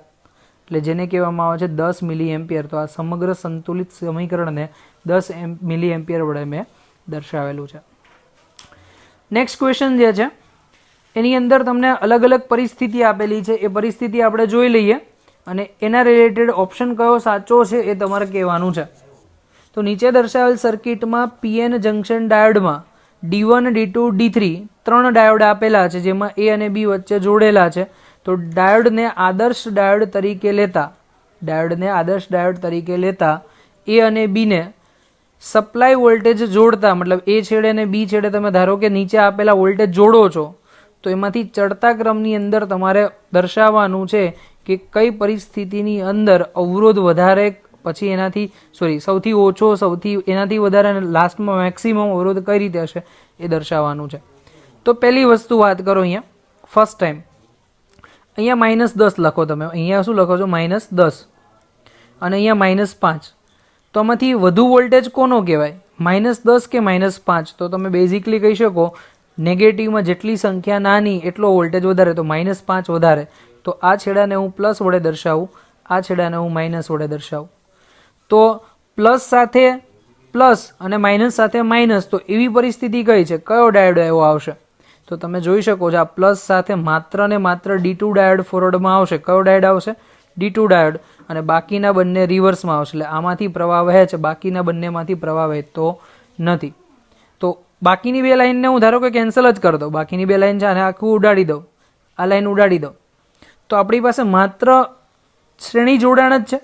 [SPEAKER 1] એટલે જેને કહેવામાં આવે છે 10 મિલી એમ્પિયર. તો આ સમગ્ર સંતુલિત સમીકરણને 10 મિલી એમ્પિયર વડે મેં દર્શાવેલું છે. નેક્સ્ટ ક્વેશ્ચન જે છે એની અંદર તમને અલગ અલગ પરિસ્થિતિ આપેલી છે. એ પરિસ્થિતિ આપણે જોઈ લઈએ અને એના રિલેટેડ ઓપ્શન કયો સાચો છે એ તમારે કહેવાનું છે. તો નીચે દર્શાવેલ સર્કિટમાં PN junction ડાયોડમાં D1, D2, D3 3 diode આપેલા છે, જેમાં A અને B વચ્ચે જોડેલા છે. તો ડાયોડને આદર્શ ડાયોડ તરીકે લેતા A અને B ને સપ્લાય વોલ્ટેજ જોડતા, મતલબ A છેડે અને B છેડે તમે ધારો કે નીચે આપેલા વોલ્ટેજ જોડો છો, તો એમાંથી ચડતા ક્રમની અંદર તમારે દર્શાવવાનું છે કે કઈ પરિસ્થિતિની અંદર અવરોધ વધારે, પછી એનાથી સૌથી ઓછો, એનાથી વધારે, અને લાસ્ટમાં મેક્સિમમ અવરોધ કઈ રીતે હશે એ દર્શાવવાનું છે. તો પહેલી વસ્તુ વાત કરો અહીંયા ફર્સ્ટ ટાઈમ. અહીંયા -10 લખો તમે. અહીંયા શું લખો છો? -10. અને અહીંયા -5. તો આમાંથી વધુ વોલ્ટેજ કોનો કહેવાય? -10 કે -5? તો તમે બેઝિકલી કહી શકો નેગેટિવમાં જેટલી સંખ્યા નાની એટલો વોલ્ટેજ વધારે. તો -5 વધારે. તો આ છેડાને હું પ્લસ વડે દર્શાવું, આ છેડાને હું માઇનસ વડે દર્શાવું. તો પ્લસ સાથે પ્લસ અને માઇનસ સાથે માઇનસ, તો એવી પરિસ્થિતિ કઈ છે? કયો ડાયોડ એવો આવશે? તો તમે જોઈ શકો છો આ પ્લસ સાથે માત્ર ને માત્ર D2 ડાયોડ ફોરવર્ડમાં આવશે. કયો ડાયોડ આવશે? D2 diode. અને બાકીના બંને રિવર્સમાં આવશે. એટલે આમાંથી પ્રવાહ વહે છે, બાકીના બંનેમાંથી પ્રવાહ વહેતો નથી. તો બાકીની બે લાઈનને હું ધારો કે કેન્સલ જ કરી દઉં. બાકીની બે લાઈન છે અને આખું ઉડાડી દઉં, આ લાઈન ઉડાડી દઉં. તો આપણી પાસે માત્ર શ્રેણી જોડાણ જ છે.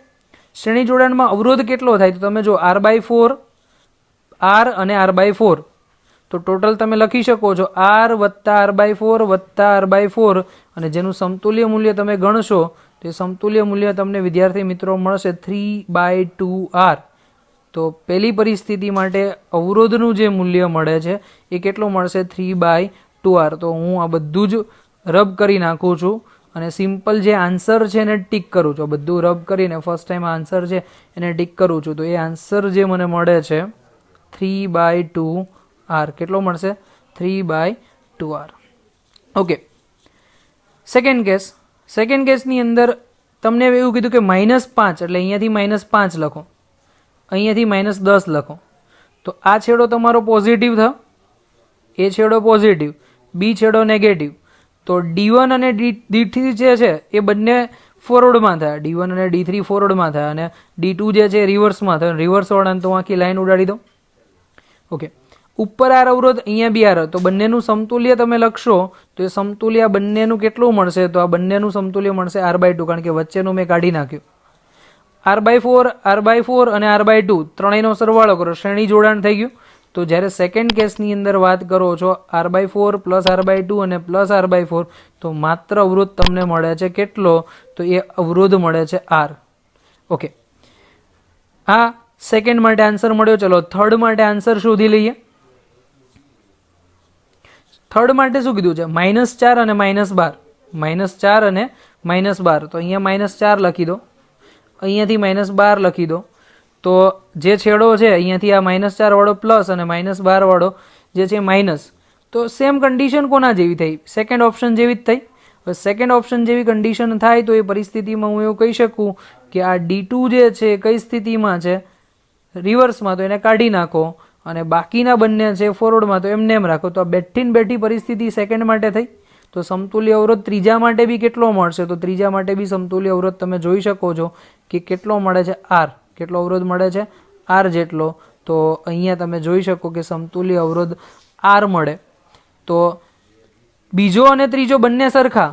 [SPEAKER 1] શ્રેણી જોડાણમાં અવરોધ કેટલો થાય? તો તમે જો R/4, R અને R/4. તો ટોટલ તમે લખી શકો છો R વત્તા R/4 વત્તા R/4. અને જેનું સમતુલ્ય મૂલ્ય તમે ગણશો તો એ સમતુલ્ય મૂલ્ય તમને વિદ્યાર્થી મિત્રો મળશે 3/2R. તો પહેલી પરિસ્થિતિ માટે અવરોધનું જે મૂલ્ય મળે છે એ કેટલું મળશે 3/2r. તો હું આ બધું જ રબ કરી નાખું છું અને સિમ્પલ જે આન્સર છે એને ટીક કરું છું. બધું રબ કરીને ફર્સ્ટ ટાઈમ આન્સર છે એને ટીક કરું છું. તો એ આન્સર જે મને મળે છે 3/2r. કેટલો મળશે? 3/2r. ઓકે. સેકન્ડ કેસની અંદર તમને એવું કીધું કે -5 એટલે અહીંયાથી -5 લખો, અહીંયાથી -10 લખો. તો આ છેડો તમારો પોઝિટિવ થયો, એ છેડો પોઝિટિવ, બી છેડો નેગેટિવ. તો D1 અને D3 જે છે એ બંને ફોરવર્ડમાં થયા, D1 અને D3 ફોરવર્ડમાં થયા અને D2 જે છે રિવર્સમાં થયો. રિવર્સ વાળાને તો આખી લાઈન ઉડાડી દો. ઓકે. ઉપર આર અવરોધ, અહીંયા બી આર, તો બંનેનું સમતુલ્ય તમે લખશો તો એ સમતુલ્ય બંનેનું કેટલું મળશે? તો આ બંનેનું સમતુલ્ય મળશે r/2, કારણ કે વચ્ચેનું મેં કાઢી નાખ્યું. r/4 અને r/2 ત્રણેયનો સરવાળો કરો, શ્રેણી જોડાણ થઈ ગયું. તો જ્યારે સેકન્ડ કેસની અંદર વાત કરો છો r/4 પ્લસ r/2 અને પ્લસ r/4, તો માત્ર અવરોધ તમને મળે છે કેટલો? તો એ અવરોધ મળે છે r. ઓકે. આ સેકન્ડ માટે આન્સર મળ્યો. ચલો થર્ડ માટે આન્સર શોધી લઈએ. થર્ડ માટે શું કીધું છે? -4 અને -12. -4 અને -12. તો અહીંયા -4 લખી દો, અહીંયાથી -12 લખી દો. તો જે છેડો છે અહીંયાથી આ -4 વાળો પ્લસ અને -12 વાળો જે છે માઇનસ. તો સેમ કન્ડિશન કોના જેવી થઈ? સેકન્ડ ઓપ્શન જેવી જ થઈ. હવે સેકન્ડ ઓપ્શન જેવી કન્ડિશન થાય તો એ પરિસ્થિતિમાં હું એવું કહી શકું કે આ D2 જે છે કઈ સ્થિતિમાં છે? રિવર્સમાં. તો એને કાઢી નાખો અને બાકીના બંને છે ફોરવર્ડમાં, તો એમને એમ રાખો. તો આ બેઠી પરિસ્થિતિ સેકન્ડ માટે થઈ. તો સમતુલ્ય અવરોધ ત્રીજા માટે બી કેટલો મળશે? તો ત્રીજા માટે બી સમતુલ્ય અવરોધ તમે જોઈ શકો છો કે કેટલો મળે છે? r. કેટલો અવરોધ મળે છે? r જેટલો. તો અહીંયા તમે જોઈ શકો કે સમતુલ્ય અવરોધ r મળે. તો બીજો અને ત્રીજો બંને સરખા,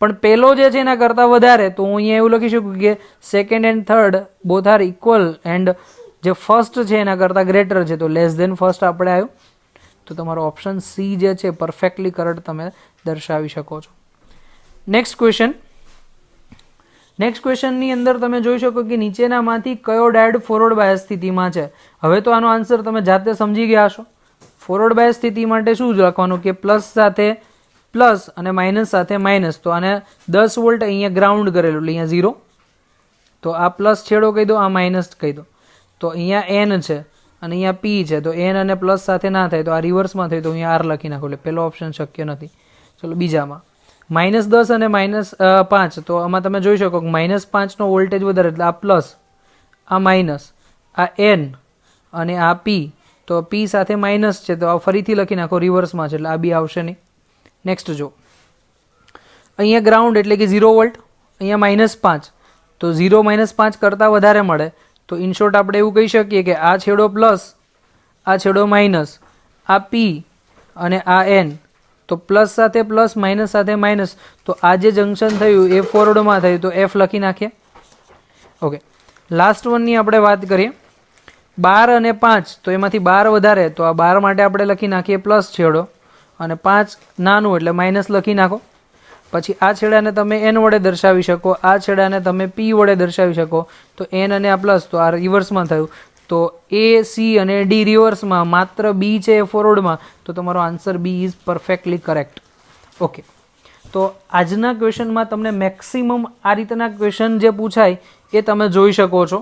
[SPEAKER 1] પણ પહેલો જે છે એના કરતાં વધારે. તો હું અહીંયા એવું લખી શકું કે second and third both are equal and જે ફર્સ્ટ છે એના કરતાં ગ્રેટર છે. તો લેસ ધેન ફર્સ્ટ આપણે આવ્યું. તો તમારો ઓપ્શન સી જે છે પરફેક્ટલી કરેક્ટ તમે દર્શાવી શકો છો. નેક્સ્ટ ક્વેશ્ચનની અંદર તમે જોઈ શકો કે નીચેનામાંથી કયો ડાયોડ ફોરવર્ડ બાયસ સ્થિતિમાં છે? હવે તો આનો આન્સર તમે જાતે સમજી ગયા હશો. ફોરવર્ડ બાયસ સ્થિતિ માટે શું લખવાનું કે પ્લસ સાથે પ્લસ અને માઇનસ સાથે માઇનસ. તો આને 10 વોલ્ટ અહીંયા ગ્રાઉન્ડ કરેલું એટલે અહીંયા 0. તો આ પ્લસ છેડો કહી દો, આ માઇનસ કહી દો. તો અહીંયા n છે અને અહીંયા p છે. તો n અને પ્લસ સાથે ના થાય તો આ રિવર્સમાં થાય, તો અહીંયા r લખી નાખો. એટલે પહેલો ઓપ્શન શક્ય નથી. ચલો બીજામાં -10 અને -5. તો આમાં તમે જોઈ શકો કે -5 નો વોલ્ટેજ વધારે એટલે આ પ્લસ, આ માઇનસ, આ n અને આ p. તો p સાથે માઇનસ છે તો આ ફરીથી લખી નાખો, રિવર્સમાં છે એટલે આ બી આવશે નહીં. નેક્સ્ટ જો અહીંયા ગ્રાઉન્ડ એટલે કે 0 વોલ્ટ, અહીંયા -5. તો 0 -5 કરતાં વધારે મળે. તો ઇન શોર્ટ આપણે એવું કહી શકીએ કે આ છેડો પ્લસ, આ છેડો માઇનસ, આ p અને આ n. તો પ્લસ સાથે પ્લસ, માઇનસ સાથે માઇનસ. તો આ જે જંકશન થયું એ ફોરવર્ડમાં થયું તો f લખી નાખીએ. ઓકે. લાસ્ટ વનની આપણે વાત કરીએ. 12 અને 5. તો એમાંથી 12 વધારે, તો આ 12 માટે આપણે લખી નાખીએ પ્લસ છેડો અને 5 નાનું એટલે માઇનસ લખી નાખો. પછી આ છેડાને તમે n વડે દર્શાવી શકો, આ છેડાને તમે p વડે દર્શાવી શકો. તો n અને આ પ્લસ, તો આ રિવર્સમાં થયું. તો a, c અને d રિવર્સમાં, માત્ર b છે એ ફોરવર્ડમાં. તો તમારો answer B is perfectly correct. Okay. તો આજના ક્વેશ્ચનમાં તમને મેક્સિમમ આ રીતના ક્વેશ્ચન જે પૂછાય એ તમે જોઈ શકો છો.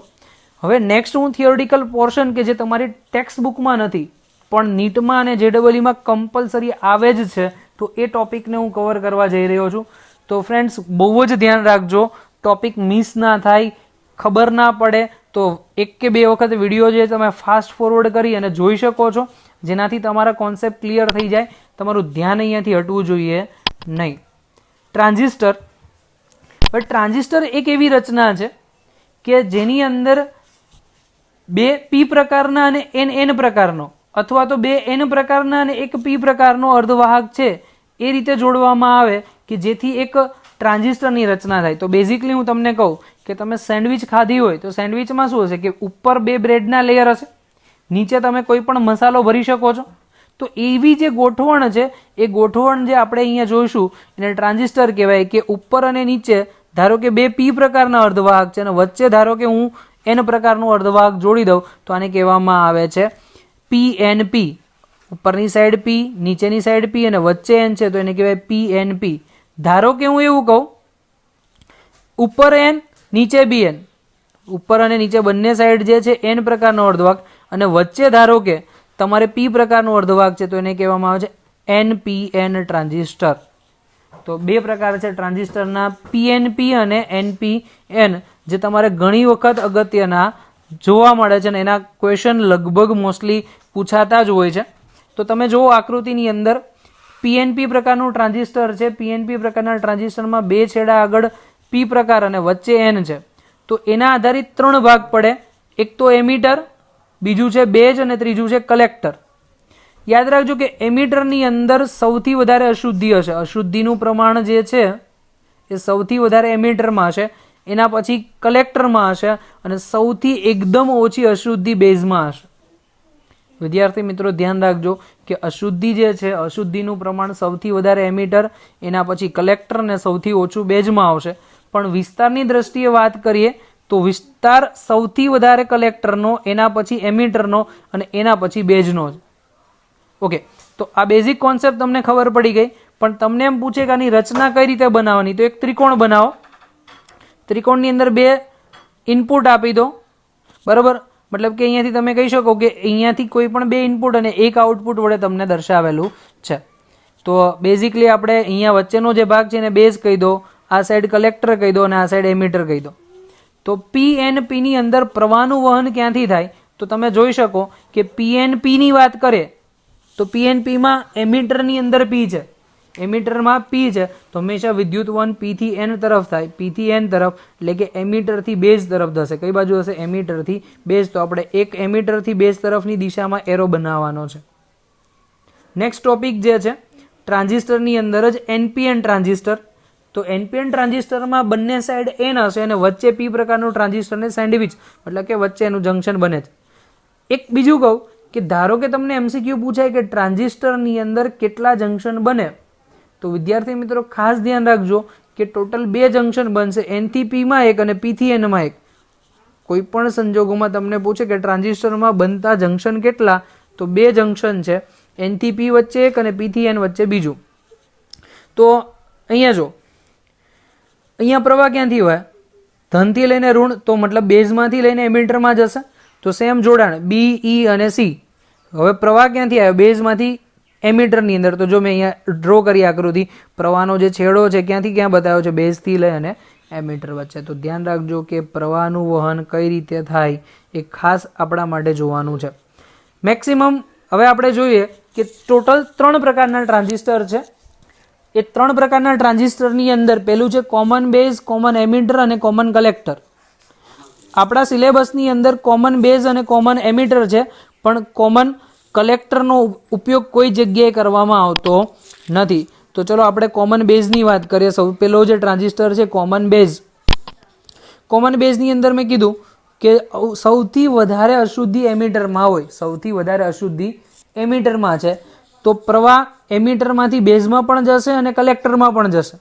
[SPEAKER 1] હવે નેક્સ્ટ હું થિયોરિટિકલ પોર્શન કે જે તમારી ટેક્સ્ટ બુકમાં નથી પણ નીટમાં અને JEEમાં કમ્પલસરી આવે જ છે, તો એ ટોપિકને હું કવર કરવા જઈ રહ્યો છું. તો ફ્રેન્ડ્સ બહુ જ ધ્યાન રાખજો, ટોપિક મિસ ના થાય, ખબર ના પડે. તો 1 કે 2 વખત વિડીયો જે તમે ફાસ્ટ ફોરવર્ડ કરી અને જોઈ શકો છો, જેનાથી તમારા કોન્સેપ્ટ ક્લિયર થઈ જાય. તમારું ધ્યાન અહીંયાથી હટવું જોઈએ નહીં. ટ્રાન્ઝિસ્ટર. હવે ટ્રાન્ઝિસ્ટર એક એવી રચના છે કે જેની અંદર 2 p પ્રકારના અને n પ્રકારનો, અથવા તો 2 n પ્રકારના અને 1 p પ્રકારનો અર્ધવાહક છે એ રીતે જોડવામાં આવે કે જેથી એક ટ્રાન્ઝિસ્ટરની રચના થાય. તો બેઝિકલી હું તમને કહું કે તમે સેન્ડવિચ ખાધી હોય તો સેન્ડવિચમાં શું હશે કે ઉપર 2 બ્રેડના લેયર હશે, નીચે તમે કોઈ પણ મસાલો ભરી શકો છો. તો એવી જે ગોઠવણ છે એ ગોઠવણ જે આપણે અહીંયા જોઈશું એને ટ્રાન્ઝિસ્ટર કહેવાય. કે ઉપર અને નીચે ધારો કે 2 p પ્રકારના અર્ધવાહક છે અને વચ્ચે ધારો કે હું એન પ્રકારનું અર્ધવાહક જોડી દઉં તો આને કહેવામાં આવે છે PNP. ઉપરની સાઈડ P, નીચેની સાઈડ P અને વચ્ચે N છે તો એને કહેવાય PNP. ધારો કે હું એવું કહું ઉપર N નીચે BN, ઉપર અને નીચે બંને સાઈડ જે છે N પ્રકારનો અર્ધવાહક અને વચ્ચે ધારો કે તમારે P પ્રકારનો અર્ધવાહક છે તો એને કહેવામાં આવે છે NPN ટ્રાન્ઝિસ્ટર. તો બે પ્રકાર છે ટ્રાન્ઝિસ્ટરના, PNP અને NPN, જે તમારે ઘણી વખત અગત્યના જોવા મળે છે અને એના ક્વેશ્ચન લગભગ મોસ્ટલી પૂછાતા જ હોય છે. તો તમે જુઓ આકૃતિની અંદર PNP પ્રકારનું ટ્રાન્ઝિસ્ટર છે. PNP પ્રકારના ટ્રાન્ઝિસ્ટરમાં બે છેડા આગળ P પ્રકાર અને વચ્ચે N છે. તો એના આધારિત ત્રણ ભાગ પડે. એક તો એમીટર, બીજું છે બેઝ અને ત્રીજું છે કલેક્ટર. યાદ રાખજો કે એમીટરની અંદર સૌથી વધારે અશુદ્ધિ હશે. અશુદ્ધિનું પ્રમાણ જે છે એ સૌથી વધારે એમીટરમાં હશે, એના પછી કલેક્ટરમાં હશે અને સૌથી એકદમ ઓછી અશુદ્ધિ બેઝમાં હશે. વિદ્યાર્થી મિત્રો ધ્યાન રાખજો કે અશુદ્ધિ જે છે, અશુદ્ધિનું પ્રમાણ સૌથી વધારે એમીટર, એના પછી કલેક્ટર અને સૌથી ઓછું બેઝમાં આવશે. પણ વિસ્તારની દ્રષ્ટિએ વાત કરીએ તો વિસ્તાર સૌથી વધારે કલેક્ટરનો, એના પછી એમીટરનો અને એના પછી બેઝનો છે. ઓકે, તો આ બેઝિક કોન્સેપ્ટ તમને ખબર પડી ગઈ. પણ તમને એમ પૂછે કે આની રચના કઈ રીતે બનાવવાની, તો એક ત્રિકોણ બનાવો. ત્રિકોણની અંદર બે ઇનપુટ આપી દો, બરાબર. મતલબ કે અહીંયાથી તમે કહી શકો કે અહીંયાથી કોઈ પણ બે ઇનપુટ અને એક આઉટપુટ વડે તમને દર્શાવેલું છે. તો બેઝિકલી આપણે અહીંયા વચ્ચેનો જે ભાગ છે એને બેઝ કહી દો, આ સાઈડ કલેક્ટર કહી દો અને આ સાઈડ એમીટર કહી દો. તો PNP ની અંદર પ્રવાહનું વહન ક્યાંથી થાય, તો તમે જોઈ શકો કે PNP ની વાત કરીએ તો PNP માં એમીટરની અંદર P છે, એમીટરમાં P છે, તો હંમેશા વિદ્યુત વહન P થી N તરફ થાય. P થી N તરફ એટલે કે એમીટરથી બેઝ તરફ થશે. કઈ બાજુ હશે? એમીટરથી બેઝ. તો આપણે એક એમીટરથી બેઝ તરફની દિશામાં એરો બનાવવાનો છે. નેક્સ્ટ ટોપિક જે છે ટ્રાન્ઝિસ્ટરની અંદર જ NPN ટ્રાન્ઝિસ્ટર. તો NPN ટ્રાન્ઝિસ્ટરમાં બંને સાઈડ N હશે અને વચ્ચે P પ્રકારનું ટ્રાન્ઝિસ્ટરને સેન્ડવિચ, એટલે કે વચ્ચે એનું જંકશન બને છે. એક બીજું કહું કે ધારો કે તમને MCQ પૂછાય કે ટ્રાન્ઝિસ્ટરની અંદર કેટલા જંકશન બને, તો વિદ્યાર્થી મિત્રો ખાસ ધ્યાન રાખજો કે ટોટલ બે જંકશન બનશે, N થી P માં એક અને P થી N માં એક. કોઈ પણ સંજોગોમાં તમને પૂછે કે ટ્રાન્ઝિસ્ટરમાં બનતા જંકશન કેટલા, તો બે જંકશન છે, N થી P વચ્ચે એક અને P થી N વચ્ચે બીજું. તો અહીંયા જો, અહીંયા પ્રવાહ ક્યાંથી હોય? ધનથી લઈને ઋણ, તો મતલબ બેઝમાંથી લઈને એમીટરમાં જશે. તો સેમ જોડાણ B, E અને C. હવે પ્રવાહ ક્યાંથી આવ્યો? બેઝમાંથી એમીટરની અંદર. તો જો મેં અહીંયા ડ્રો કરી આકૃતિ, પ્રવાહનો જે છેડો છે ક્યાંથી ક્યાં બતાવ્યો છે? બેઝથી લઈ અને એમીટર વચ્ચે. તો ધ્યાન રાખજો કે પ્રવાહનું વહન કઈ રીતે થાય એ ખાસ આપણા માટે જોવાનું છે. મેક્સિમમ હવે આપણે જોઈએ કે ટોટલ 3 પ્રકારના ટ્રાન્ઝિસ્ટર છે. એ 3 પ્રકારના ટ્રાન્ઝિસ્ટરની અંદર પહેલું છે કોમન બેઝ, કોમન એમીટર અને કોમન કલેક્ટર. આપણા સિલેબસની અંદર કોમન બેઝ અને કોમન એમીટર છે, પણ કોમન કલેક્ટરનો ઉપયોગ કોઈ જગ્યાએ કરવામાં આવતો નથી. તો ચલો આપણે કોમન બેઝની વાત કરીએ. સૌ પહેલો જે ટ્રાન્ઝિસ્ટર છે કોમન બેઝ. કોમન બેઝની અંદર મેં કીધું કે સૌથી વધારે અશુદ્ધિ એમીટરમાં હોય, સૌથી વધારે અશુદ્ધિ એમીટરમાં છે. તો પ્રવાહ એમીટરમાંથી બેઝમાં પણ જશે અને કલેક્ટરમાં પણ જશે.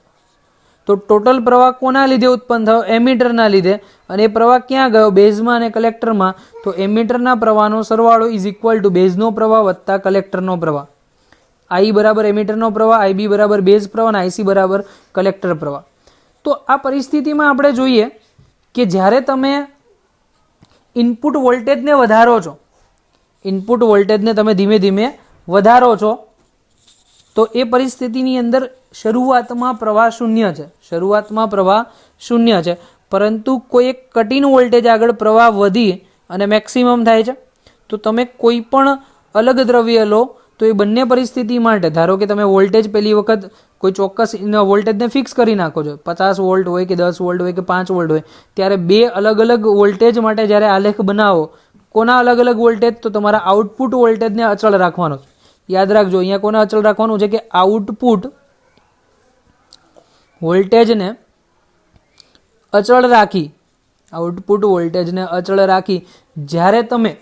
[SPEAKER 1] તો ટોટલ પ્રવાહ કોના લીધે ઉત્પન્ન થયો? એમીટરના લીધે. અને એ પ્રવાહ ક્યાં ગયો? બેઝમાં અને કલેક્ટરમાં. તો એમીટરના પ્રવાહનો સરવાળો ઇઝ ઇક્વલ ટુ બેઝનો પ્રવાહ વત્તા કલેક્ટરનો પ્રવાહ. I બરાબર એમીટરનો પ્રવાહ, IB બરાબર બેઝ પ્રવાહ અને IC બરાબર કલેક્ટર પ્રવાહ. તો આ પરિસ્થિતિમાં આપણે જોઈએ કે જ્યારે તમે ઇનપુટ વોલ્ટેજને વધારો છો, ઇનપુટ વોલ્ટેજને તમે ધીમે ધીમે વધારો છો, તો એ પરિસ્થિતિની અંદર શરૂઆતમાં પ્રવાહ શૂન્ય છે, શરૂઆતમાં પ્રવાહ શૂન્ય છે, પરંતુ કોઈ એક કટ-ઇન વોલ્ટેજ આગળ પ્રવાહ વધી અને મેક્સિમમ થાય છે. તો તમે કોઈ પણ અલગ દ્રવ્ય લો તો એ બંને પરિસ્થિતિ માટે, ધારો કે તમે વોલ્ટેજ પહેલી વખત કોઈ ચોક્કસ વોલ્ટેજને ફિક્સ કરી નાખો છો, 50 વોલ્ટ હોય કે 10 વોલ્ટ હોય કે 5 વોલ્ટ હોય, ત્યારે બે અલગ અલગ વોલ્ટેજ માટે જ્યારે આલેખ બનાવો, કોના અલગ અલગ વોલ્ટેજ? તો તમારા આઉટપુટ વોલ્ટેજને અચળ રાખવાનો. યાદ રાખજો, અહીંયા કોને અચળ રાખવાનું છે? કે આઉટપુટ વોલ્ટેજને અચળ રાખી, આઉટપુટ વોલ્ટેજને અચળ રાખી જ્યારે તમે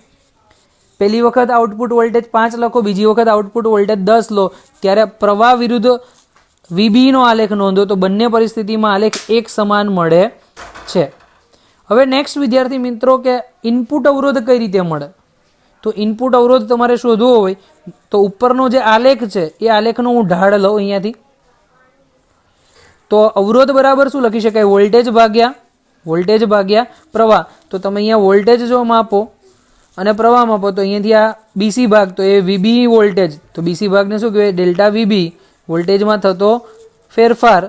[SPEAKER 1] પહેલી વખત આઉટપુટ વોલ્ટેજ 5 લખો, બીજી વખત આઉટપુટ વોલ્ટેજ 10 લો, ત્યારે પ્રવાહ વિરુદ્ધ VB નો આલેખ નોંધો, તો બંને પરિસ્થિતિમાં આલેખ એક સમાન મળે છે. હવે નેક્સ્ટ વિદ્યાર્થી મિત્રો કે ઇનપુટ અવરોધ કઈ રીતે મળે? તો ઇનપુટ અવરોધ તમારે શોધવો હોય તો ઉપરનો જે આલેખ છે એ આલેખનો હું ઢાળ લઉં અહીંયાથી. તો અવરોધ બરાબર શું લખી શકાય? વોલ્ટેજ ભાગ્યા પ્રવાહ. તો તમે અહીંયા વોલ્ટેજ જો માપો અને પ્રવાહ માપો તો અહીંયાથી આ બીસી ભાગ તો એ વીબી વોલ્ટેજ, તો બીસી ભાગને શું કહેવાય? ડેલ્ટા વીબી, વોલ્ટેજમાં થતો ફેરફાર,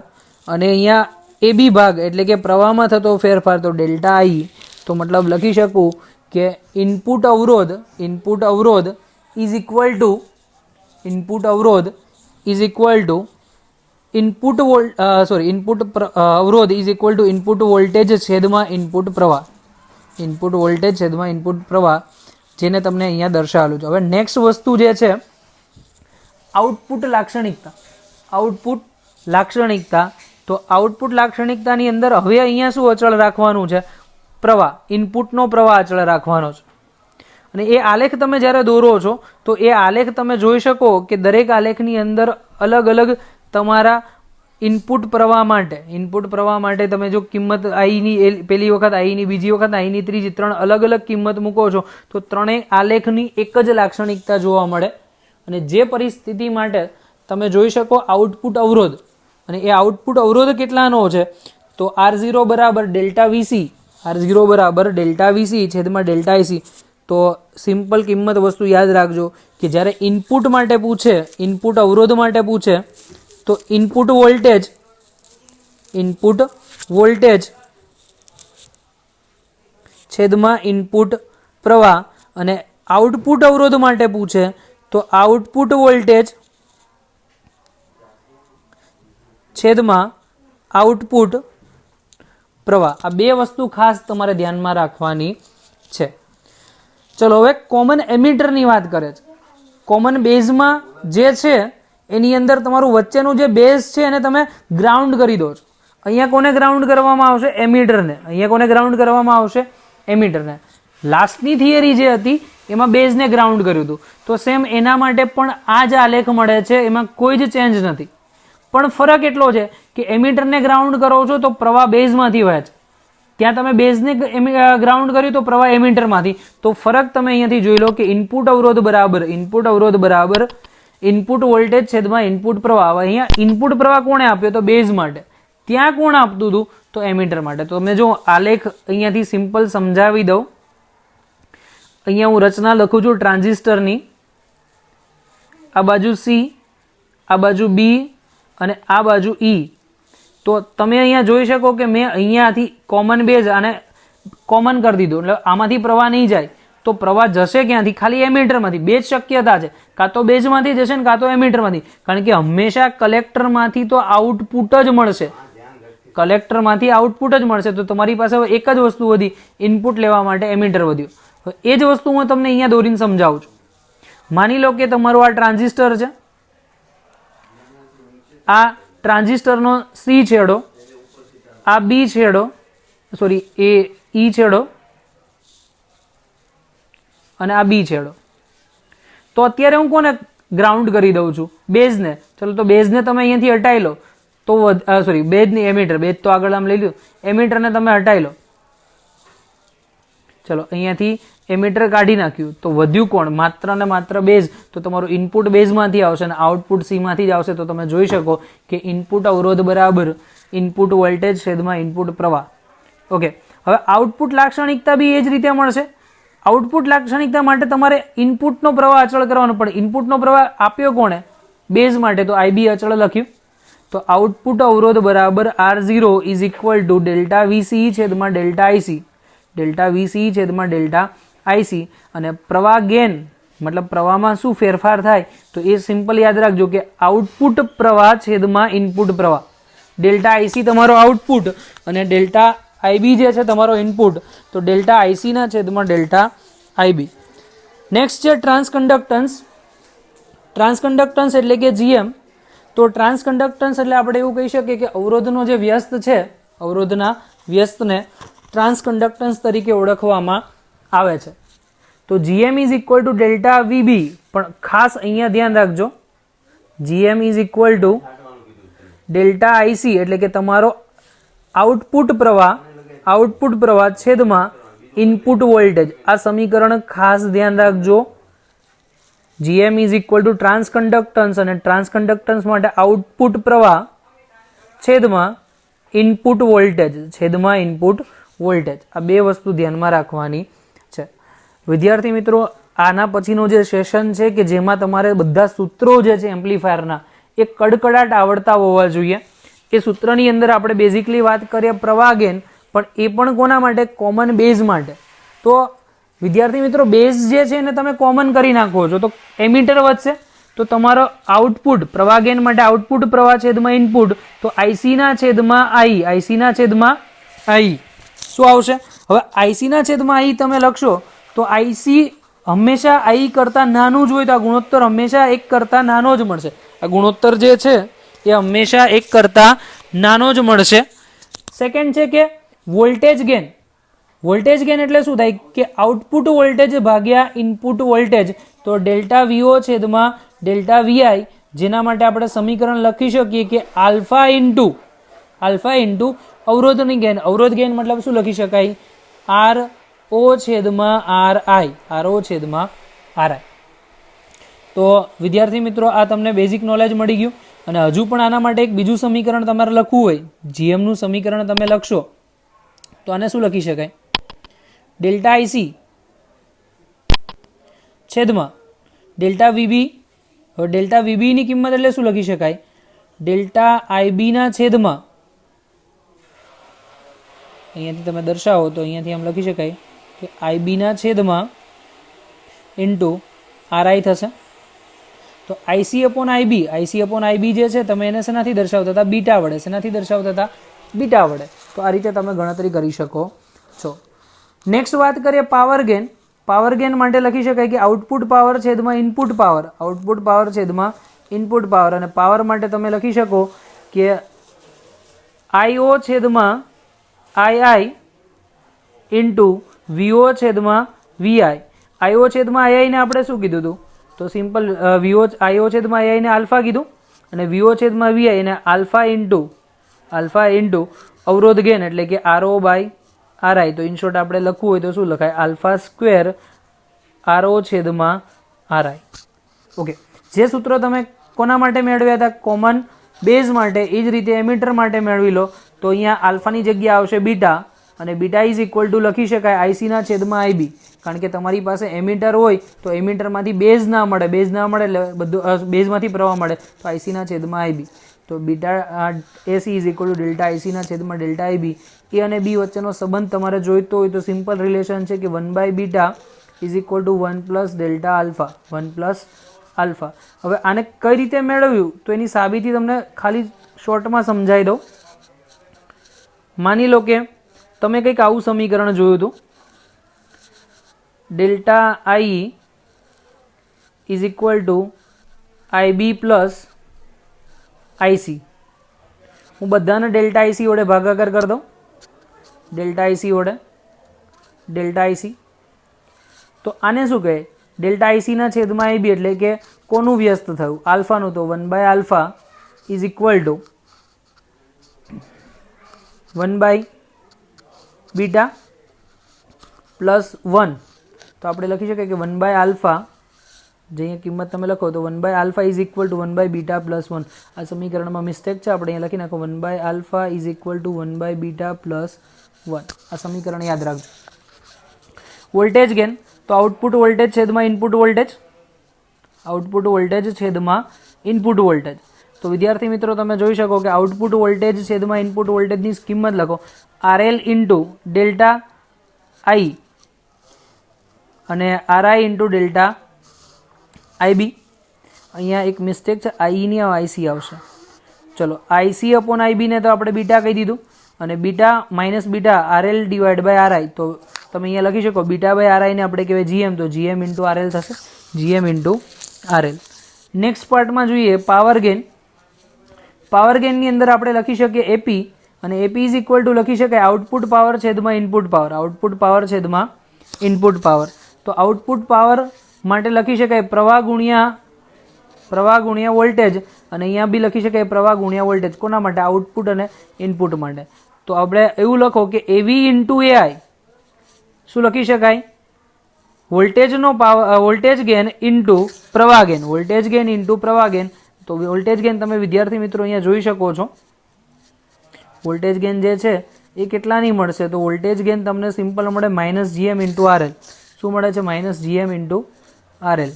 [SPEAKER 1] અને અહીંયા એબી ભાગ એટલે કે પ્રવાહમાં થતો ફેરફાર તો ડેલ્ટા આઈ. તો મતલબ લખી શકું કે ઇનપુટ અવરોધ ઇઝ ઇક્વલ ટુ ઇનપુટ અવરોધ is equal two input voltage છેદમાં ઇનપુટ પ્રવાહ. ઇનપુટ વોલ્ટેજ છેદમાં ઇનપુટ પ્રવાહ, જેને તમને અહીંયા દર્શાવેલું છે. હવે નેક્સ્ટ વસ્તુ જે છે આઉટપુટ લાક્ષણિકતા. તો આઉટપુટ લાક્ષણિકતાની અંદર હવે અહીંયા શું અચળ રાખવાનું છે? પ્રવાહ, ઇનપુટનો પ્રવાહ અચળ રાખવાનો છે. અને એ આલેખ તમે જ્યારે દોરો છો તો એ આલેખ તમે જોઈ શકો કે દરેક આલેખની અંદર અલગ અલગ તમારા ઇનપુટ પ્રવાહ માટે તમે જો કિંમત આઈની પહેલી વખત, આઈની બીજી વખત, આઈની ત્રીજી, 3 અલગ અલગ કિંમત મૂકો છો તો ત્રણેય આલેખની એક જ લાક્ષણિકતા જોવા મળે. અને જે પરિસ્થિતિ માટે તમે જોઈ શકો આઉટપુટ અવરોધ, અને એ આઉટપુટ અવરોધ કેટલાનો છે? તો R0 બરાબર ડેલ્ટા વીસી છેદમાં ડેલ્ટા આઈસી. તો સિમ્પલ કિંમત વસ્તુ યાદ રાખજો કે જ્યારે ઇનપુટ અવરોધ માટે પૂછે તો ઇનપુટ વોલ્ટેજ છેદમાં ઇનપુટ પ્રવાહ, અને આઉટપુટ અવરોધ માટે પૂછે તો આઉટપુટ વોલ્ટેજ છેદમાં આઉટપુટ પ્રવાહ. આ બે વસ્તુ ખાસ તમારે ધ્યાનમાં રાખવાની છે. ચલો હવે કોમન એમિટરની વાત કરે છે. કોમન બેઝમાં જે છે એની અંદર તમારું વચ્ચેનું જે બેઝ છે એને તમે ગ્રાઉન્ડ કરી દો છો. અહીંયા કોને ગ્રાઉન્ડ કરવામાં આવશે? એમિટરને. લાસ્ટની થિયરી જે હતી એમાં બેઝને ગ્રાઉન્ડ કર્યું હતું. તો સેમ એના માટે પણ આ જ આલેખ મળે છે, એમાં કોઈ જ ચેન્જ નથી. પણ ફરક એટલો છે કે એમિટરને ગ્રાઉન્ડ કરો છો તો પ્રવાહ બેઝમાંથી વહે છે, ત્યાં તમે બેઝને ગ્રાઉન્ડ કર્યું તો પ્રવાહ એમિટરમાંથી. તો ફરક તમે અહીંયાથી જોઈ લો કે ઇનપુટ અવરોધ બરાબર ઇનપુટ વોલ્ટેજ છેદમાં ઇનપુટ પ્રવાહ. હવે અહીંયા ઇનપુટ પ્રવાહ કોણે આપ્યો? તો બેઝ માટે. ત્યાં કોણ આપતું હતું? તો એમિટર માટે. તો તમે જો આલેખ અહીંયાથી સિમ્પલ સમજાવી દઉં. અહીંયા હું રચના લખું છું ટ્રાન્ઝિસ્ટરની. આ બાજુ સી, આ બાજુ બી અને આ બાજુ ઈ. તો તમે અહીંયા જોઈ શકો કે મેં અહીંયાથી કોમન બેઝ અને કોમન કરી દીધું, એટલે આમાંથી પ્રવાહ નહીં જાય. તો પ્રવાહ જશે ક્યાંથી? ખાલી એમિટરમાંથી. બે જ શક્યતા છે, કાં તો બેઝમાંથી જશે ને કાં તો એમિટરમાંથી. કારણ કે હંમેશા કલેક્ટરમાંથી તો આઉટપુટ જ મળશે. તો તમારી પાસે હવે એક જ વસ્તુ વધી, ઇનપુટ લેવા માટે એમિટર વધ્યું. એ જ વસ્તુ હું તમને અહીંયા દોરીને સમજાવું છું. માની લો કે તમારું આ ટ્રાન્ઝિસ્ટર છે, આ ટ્રાન્ઝિસ્ટરનો સી છેડો, આ બી છેડો, એ ઈ છેડો અને આ બી છેડો. તો અત્યારે હું કોને ગ્રાઉન્ડ કરી દઉં છું? બેઝને. ચલો તો બેઝને તમે અહીંયાથી હટાવી લો તો બેઝની એમિટર, બેઝ તો આગળ આમ લઈ લો, એમિટરને તમે હટાવી લો. ચલો અહીંયાથી એમિટર કાઢી નાખ્યું તો વધ્યું કોણ? માત્ર ને માત્ર બેઝ. તો તમારું ઇનપુટ બેઝમાંથી આવશે અને આઉટપુટ સીમાંથી જ આવશે. તો તમે જોઈ શકો કે ઇનપુટ અવરોધ બરાબર ઇનપુટ વોલ્ટેજ છેદમાં ઇનપુટ પ્રવાહ. ઓકે, હવે આઉટપુટ લાક્ષણિકતા બી એ જ રીતે મળશે. આઉટપુટ લાક્ષણિકતા માટે તમારે ઇનપુટનો પ્રવાહ અચળ કરવાનો પડે. ઇનપુટનો પ્રવાહ આપ્યો કોણે? બેઝ માટે. તો આઈબી અચળ લખ્યું. તો આઉટપુટ અવરોધ બરાબર R0 is equal to delta VC છેદમાં ડેલ્ટા આઈસી. અને પ્રવાહ ગેન મતલબ પ્રવાહમાં શું ફેરફાર થાય? તો એ સિમ્પલ યાદ રાખજો કે આઉટપુટ પ્રવાહ છેદમાં ઇનપુટ પ્રવાહ. ડેલ્ટા આઈસી તમારો આઉટપુટ અને ડેલ્ટા આઈબી જે છે તમારો ઇનપુટ. તો ડેલ્ટા આઈસી ના છેદમાં ડેલ્ટા આઈબી. નેક્સ્ટ છે ટ્રાન્સકન્ડક્ટન્સ એટલે કે જીએમ. તો ટ્રાન્સકન્ડક્ટન્સ એટલે આપણે એવું કહી શકીએ કે અવરોધનો જે વ્યસ્ત છે, અવરોધના વ્યસ્તને ટ્રાન્સકન્ડક્ટન્સ તરીકે ઓળખવામાં આવે છે. તો GM is equal to delta VB. પણ ખાસ અહીંયા ધ્યાન રાખજો, GM is equal to delta IC એટલે કે તમારો આઉટપુટ પ્રવાહ આઉટપુટ પ્રવાહ છેદમાં ઇનપુટ વોલ્ટેજ. આ સમીકરણ ખાસ ધ્યાન રાખજો. GM is equal two transconductance, અને ટ્રાન્સકન્ડક્ટન્સ માટે આઉટપુટ પ્રવાહ છેદમાં ઇનપુટ વોલ્ટેજ, છેદમાં ઇનપુટ વોલ્ટેજ. આ બે વસ્તુ ધ્યાનમાં રાખવાની છે. વિદ્યાર્થી મિત્રો, આના પછીનો જે સેશન છે કે જેમાં તમારે બધા સૂત્રો જે છે એમ્પ્લીફાયરના એ કડકડાટ આવડતા હોવા જોઈએ. એ સૂત્રની અંદર આપણે બેઝિકલી વાત કરીએ પ્રવાહ ગેઇન, પણ એ પણ કોના માટે? કોમન બેઝ માટે. તો વિદ્યાર્થી મિત્રો, બેઝ જે છે એને તમે કોમન કરી નાખો છો તો એમીટર વધશે, તો તમારો આઉટપુટ પ્રવાહ ગેઇન માટે આઉટપુટ પ્રવાહ છેદમાં ઇનપુટ, તો IC ના છેદમાં I, IC ના છેદમાં I શું આવશે? હવે IC ના છેદમાં I તમે લખશો તો IC હંમેશા I કરતા નાનું જ હોય, તો આ ગુણોત્તર હંમેશા 1 કરતા નાનો જ મળશે. આ ગુણોત્તર જે છે એ હંમેશા 1 કરતા નાનો જ મળશે. સેકન્ડ છે કે વોલ્ટેજ ગેઇન. વોલ્ટેજ ગેઇન એટલે શું થાય કે આઉટપુટ વોલ્ટેજ ભાગ્યા ઇનપુટ વોલ્ટેજ, તો ડેલ્ટા VO છેદમાં ડેલ્ટા VI, જેના માટે આપણે સમીકરણ લખી શકીએ કે આલ્ફા ઇન્ટુ અવરોધની ગેઇન. અવરોધ ગેઇન મતલબ શું લખી શકાય? RO છેદમાં RI, RO છેદમાં RI. તો વિદ્યાર્થી મિત્રો, આ તમને બેઝિક નોલેજ મળી ગયું. અને હજુ પણ આના માટે એક બીજું સમીકરણ તમારે લખવું હોય, GM નું સમીકરણ તમે લખશો તો આને શું લખી શકાય? ડેલ્ટા IC છેદમાં ડેલ્ટા VB. હવે ડેલ્ટા VB ની કિંમત એટલે શું લખી શકાય? ડેલ્ટા IB ના છેદમાં, અહીંયાથી તમે દર્શાવો તો અહીંયાથી આમ લખી શકાય કે IB ના છેદમાં ઇન્ટુ RI થશે. તો IC upon IB, IC upon IB જે છે તમે એને શેનાથી દર્શાવતા હતા? બીટા વડે. શેનાથી દર્શાવતા હતા? બીટા વડે. તો આ રીતે તમે ગણતરી કરી શકો છો. નેક્સ્ટ વાત કરીએ પાવર ગેઇન. પાવર ગેઇન માટે લખી શકાય કે આઉટપુટ પાવર છેદમાં ઇનપુટ પાવર, આઉટપુટ પાવર છેદમાં ઇનપુટ પાવર. અને પાવર માટે તમે લખી શકો કે IO છેદમાં II ઇન્ટુ VO છેદમાં VI. IO છેદમાં II ને આપણે શું કીધું હતું? તો સિમ્પલ IO છેદમાં II ને આલ્ફા કીધું, અને VO છેદમાં VI એને આલ્ફા ઇન્ટુ અવરોધ ગેઇન એટલે કે RO બાય RI. તો ઇન શોર્ટ આપણે લખવું હોય તો શું લખાય? આલ્ફા સ્ક્વેર RO છેદમાં RI. ઓકે, જે સૂત્ર તમે કોના માટે મેળવ્યા હતા? કોમન બેઝ માટે. એ જ રીતે એમીટર માટે મેળવી લો. તો અહીંયા આલ્ફાની જગ્યા આવશે બીટા, અને બીટા ઇઝ ઇક્વલ ટુ લખી શકાય IC ના છેદમાં IB. કારણ કે તમારી પાસે એમીટર હોય તો એમીટરમાંથી બેઝ ના મળે, બેઝ ના મળે એટલે બધું બેઝમાંથી પ્રવાહ મળે, તો IC ના છેદમાં IB. તો beta AC is equal to delta IC ના છેદમાં ડેલ્ટા IB. A અને B વચ્ચેનો સંબંધ તમારે જોઈતો હોય તો સિમ્પલ રિલેશન છે કે 1 by beta is equal to 1 plus delta alpha, 1 plus alpha. હવે આને કઈ રીતે મેળવ્યું તો એની સાબિતી તમને ખાલી શોર્ટમાં સમજાવી દઉં. માની લો કે તમે કંઈક આવું સમીકરણ જોયું હતું, delta I is equal two IB plus IC. હું બધાને ડેલ્ટા IC વડે ભાગાકાર કરી દઉં, ડેલ્ટા IC વડે ડેલ્ટા IC. તો આને શું કહે? ડેલ્ટા IC ના છેદમાં IB એટલે કે કોનું વ્યસ્ત થયું? આલ્ફાનું. તો 1 by alpha is equal to 1 by beta plus 1. તો આપણે લખી શકીએ કે 1 બાય આલ્ફા, જે અહીંયા કિંમત તમે લખો તો 1 by alpha is equal to 1 by beta plus 1. આ સમીકરણમાં મિસ્ટેક છે, આપણે અહીંયા લખી નાખો 1 by alpha is equal to 1 by beta plus 1. આ સમીકરણ યાદ રાખજો. વોલ્ટેજ ગેઇન, તો આઉટપુટ વોલ્ટેજ છેદમાં ઇનપુટ વોલ્ટેજ, આઉટપુટ વોલ્ટેજ છેદમાં ઇનપુટ વોલ્ટેજ. તો વિદ્યાર્થી મિત્રો, તમે જોઈ શકો કે આઉટપુટ વોલ્ટેજ છેદમાં ઇનપુટ વોલ્ટેજની કિંમત લખો RL ઇન્ટુ ડેલ્ટા I અને RI ઇન્ટુ ડેલ્ટા IB. અહીંયા એક મિસ્ટેક છે, I ની IC આવશે. ચલો, IC અપોન IB ને તો આપણે બીટા કહી દીધું, અને beta minus beta RL divide by RI. તો તમે અહીંયા લખી શકો બીટા બાય RI ને આપણે કહેવાય GM, તો GM ઇન્ટુ RL થશે, GM ઇન્ટુ RL. નેક્સ્ટ પાર્ટમાં જોઈએ પાવર ગેઇન. પાવર ગેઇનની અંદર આપણે લખી શકીએ AP, અને AP ઇઝ ઇક્વલ ટુ લખી શકાય આઉટપુટ પાવર છેદમાં ઇનપુટ પાવર, આઉટપુટ પાવર છેદમાં ઇનપુટ પાવર. તો આઉટપુટ પાવર માટે લખી શકાય પ્રવાહ ગુણ્યા વોલ્ટેજ, અને અહીંયા બી લખી શકાય પ્રવાહ ગુણ્યા વોલ્ટેજ. કોના માટે? આઉટપુટ અને ઇનપુટ માટે. તો આપણે એવું લખો કે એવી ઇન્ટુ એઆઈ શું લખી શકાય? વોલ્ટેજનો પાવર, વોલ્ટેજ ગેન ઇન્ટુ પ્રવાહ ગેન, વોલ્ટેજ ગેન ઇન્ટુ પ્રવાહ ગેન. તો વોલ્ટેજ ગેન તમે વિદ્યાર્થી મિત્રો અહીંયા જોઈ શકો છો. વોલ્ટેજ ગેન જે છે એ કેટલાની મળશે? તો વોલ્ટેજ ગેન તમને સિમ્પલ મળે માઇનસ જીએમ ઇન્ટુ આરએલ. શું મળે છે? Minus GM into RL.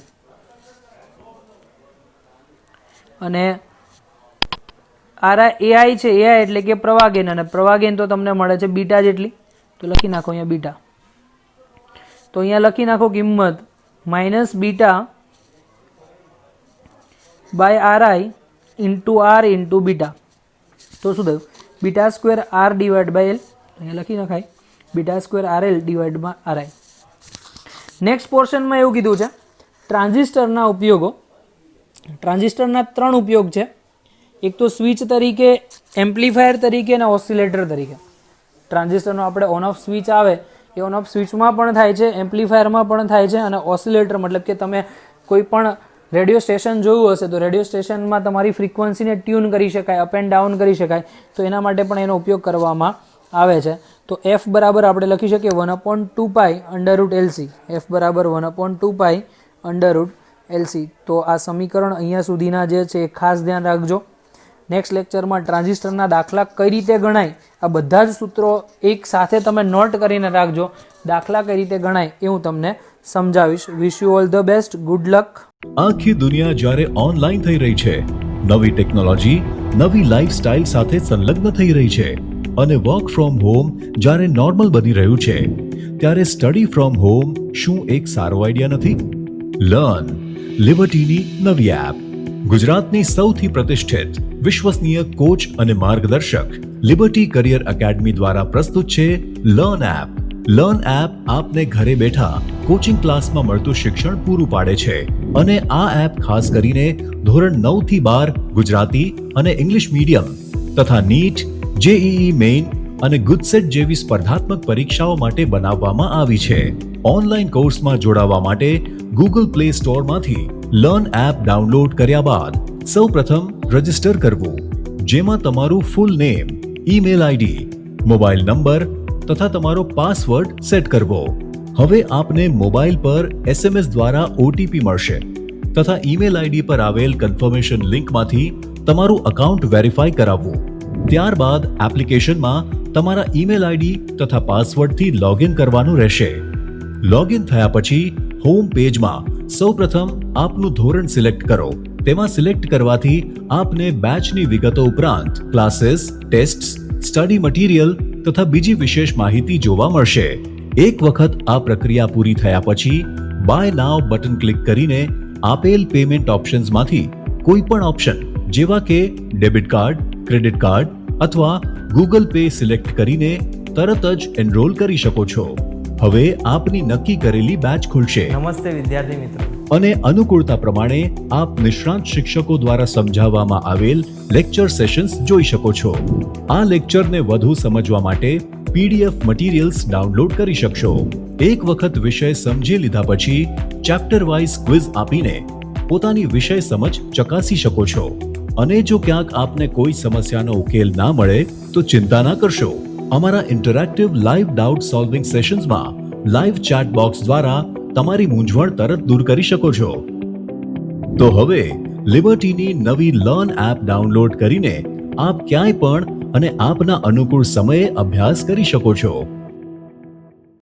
[SPEAKER 1] અને એઆઈ છે, એઆઈ એટલે કે પ્રવાહ ગેન, અને પ્રવાહ ગેન તો તમને મળે છે બીટા જેટલી. તો લખી નાખો અહીંયા બીટા. તો અહીંયા લખી નાખો કિંમત minus beta by RI into R into beta. તો શું થયું? Beta square R divide by L. અહીંયા લખી નખાય beta square R L divide by RI. Next પોર્શનમાં એવું કીધું છે ટ્રાન્ઝિસ્ટરના ઉપયોગો. ટ્રાન્ઝિસ્ટરના 3 ઉપયોગ છે. એક તો સ્વિચ તરીકે, એમ્પ્લીફાયર તરીકે અને ઓસિલેટર તરીકે. ટ્રાન્ઝિસ્ટરનો આપણે ઓન ઓફ સ્વિચ આવે એ ઓન ઓફ સ્વિચમાં પણ થાય છે, એમ્પ્લીફાયરમાં પણ થાય છે, અને ઓસિલેટર મતલબ કે તમે કોઈ પણ રેડિયો સ્ટેશન જોયું હશે તો રેડિયો સ્ટેશનમાં તમારી ફ્રીક્વન્સીને ટ્યુન કરી શકાય, અપ એન્ડ ડાઉન કરી શકાય, તો એના માટે પણ એનો ઉપયોગ કરવામાં આવે છે. તો એફ બરાબર આપણે લખી શકીએ 1/2 પાઈ અંડર રૂટ એલસી. એફ બરાબર 1/2 પાઈ અંડર રૂટ એલસી. તો આ સમીકરણ અહીંયા સુધીના જે છે એ ખાસ ધ્યાન રાખજો. નેક્સ્ટ લેક્ચરમાં ટ્રાન્ઝિસ્ટરના દાખલા કઈ રીતે ગણાય આ બધા જ સૂત્રો એક સાથે તમે નોટ કરીને રાખજો. દાખલા કઈ રીતે ગણાય એ હું તમને સમજાવીશ. Wish you all the best. Good luck.
[SPEAKER 2] આખી દુનિયા જ્યારે ઓનલાઈન થઈ રહી છે, નવી ટેકનોલોજી નવી લાઈફસ્ટાઈલ સાથે સંલગ્ન થઈ રહી છે, અને વર્ક ફ્રોમ હોમ જ્યારે નોર્મલ બની રહ્યું છે, ત્યારે સ્ટડી ફ્રોમ હોમ શું એક સારો આઈડિયા નથી? લર્ન લિબર્ટીની નવી એપ. ગુજરાતની સૌથી પ્રતિષ્ઠિત વિશ્વસનીય કોચ અને માર્ગદર્શક લિબર્ટી કરિયર એકેડમી દ્વારા પ્રસ્તુત છે લર્ન એપ. લર્ન એપ આપને ઘરે બેઠા કોચિંગ ક્લાસમાં મળતું શિક્ષણ પૂરું પાડે છે, અને આ એપ ખાસ કરીને ધોરણ 9 થી 12 ગુજરાતી અને ઇંગ્લિશ મીડિયમ તથા નીટ, જેઈઈ મેઇન અને ગુજસેટ જેવી સ્પર્ધાત્મક પરીક્ષાઓ માટે બનાવવામાં આવી છે. ઓનલાઈન કોર્સમાં જોડાવા માટે ગૂગલ પ્લે સ્ટોરમાંથી લર્ન એપ ડાઉનલોડ કર્યા બાદ સૌપ્રથમ રજિસ્ટર કરવું, જેમાં તમારું full name, email ID, mobile number તથા તમારો પાસવર્ડ સેટ કરવો. હવે આપને મોબાઈલ પર એસએમએસ દ્વારા ઓટીપી મળશે તથા ઈમેલ આઈડી પર આવેલ કન્ફર્મેશન લિંકમાંથી તમારું અકાઉન્ટ વેરીફાઈ કરાવવું. ત્યારબાદ એપ્લિકેશનમાં તમારા ઈમેલ આઈડી તથા પાસવર્ડથી લોગિન કરવાનું રહેશે. લોગિન થયા પછી હોમ પેજમાં સૌપ્રથમ આપનું ધોરણ સિલેક્ટ કરો. તેમાં સિલેક્ટ કરવાથી આપને બેચની વિગતો ઉપરાંત ક્લાસીસ, ટેસ્ટ્સ, સ્ટડી મટીરિયલ તથા બીજી વિશેષ માહિતી જોવા મળશે. એક વખત આ પ્રક્રિયા પૂરી થયા પછી બાય નાવ બટન ક્લિક કરીને આપેલ પેમેન્ટ ઓપ્શન્સમાંથી કોઈ પણ ઓપ્શન જેવા કે ડેબિટ કાર્ડ, ક્રેડિટ કાર્ડ અથવા ગૂગલ પે સિલેક્ટ કરીને તરત જ એનરોલ કરી શકો છો. હવે આપની નક્કી કરેલી બેચ ખુલશે.
[SPEAKER 3] નમસ્તે વિદ્યાર્થી મિત્રો.
[SPEAKER 2] અને અનુકૂળતા પ્રમાણે આપ નિષ્ણાંત શિક્ષકો દ્વારા સમજાવવામાં આવેલ લેક્ચર સેશન્સ જોઈ શકો છો. આ લેક્ચરને વધુ સમજવા માટે પીડીએફ મટીરિયલ્સ ડાઉનલોડ કરી શકશો. એક વખત વિષય સમજી લીધા પછી ચેપ્ટર વાઇઝ ક્વિઝ આપીને પોતાની વિષય સમજ ચકાસી શકો છો. અને જો ક્યાંક આપને કોઈ સમસ્યાનો ઉકેલ ના મળે તો ચિંતા ના કરશો. અમારા ઇન્ટરેક્ટિવ લાઈવ ડાઉટ સોલ્વિંગ સેશન્સમાં લાઈવ ચેટ બોક્સ દ્વારા તમારી મૂંઝવણ તરત દૂર કરી શકો છો. તો હવે લિબર્ટીની નવી લર્ન એપ ડાઉનલોડ કરીને આપ ક્યાંય પણ અને આપના અનુકૂળ સમયે અભ્યાસ કરી શકો છો.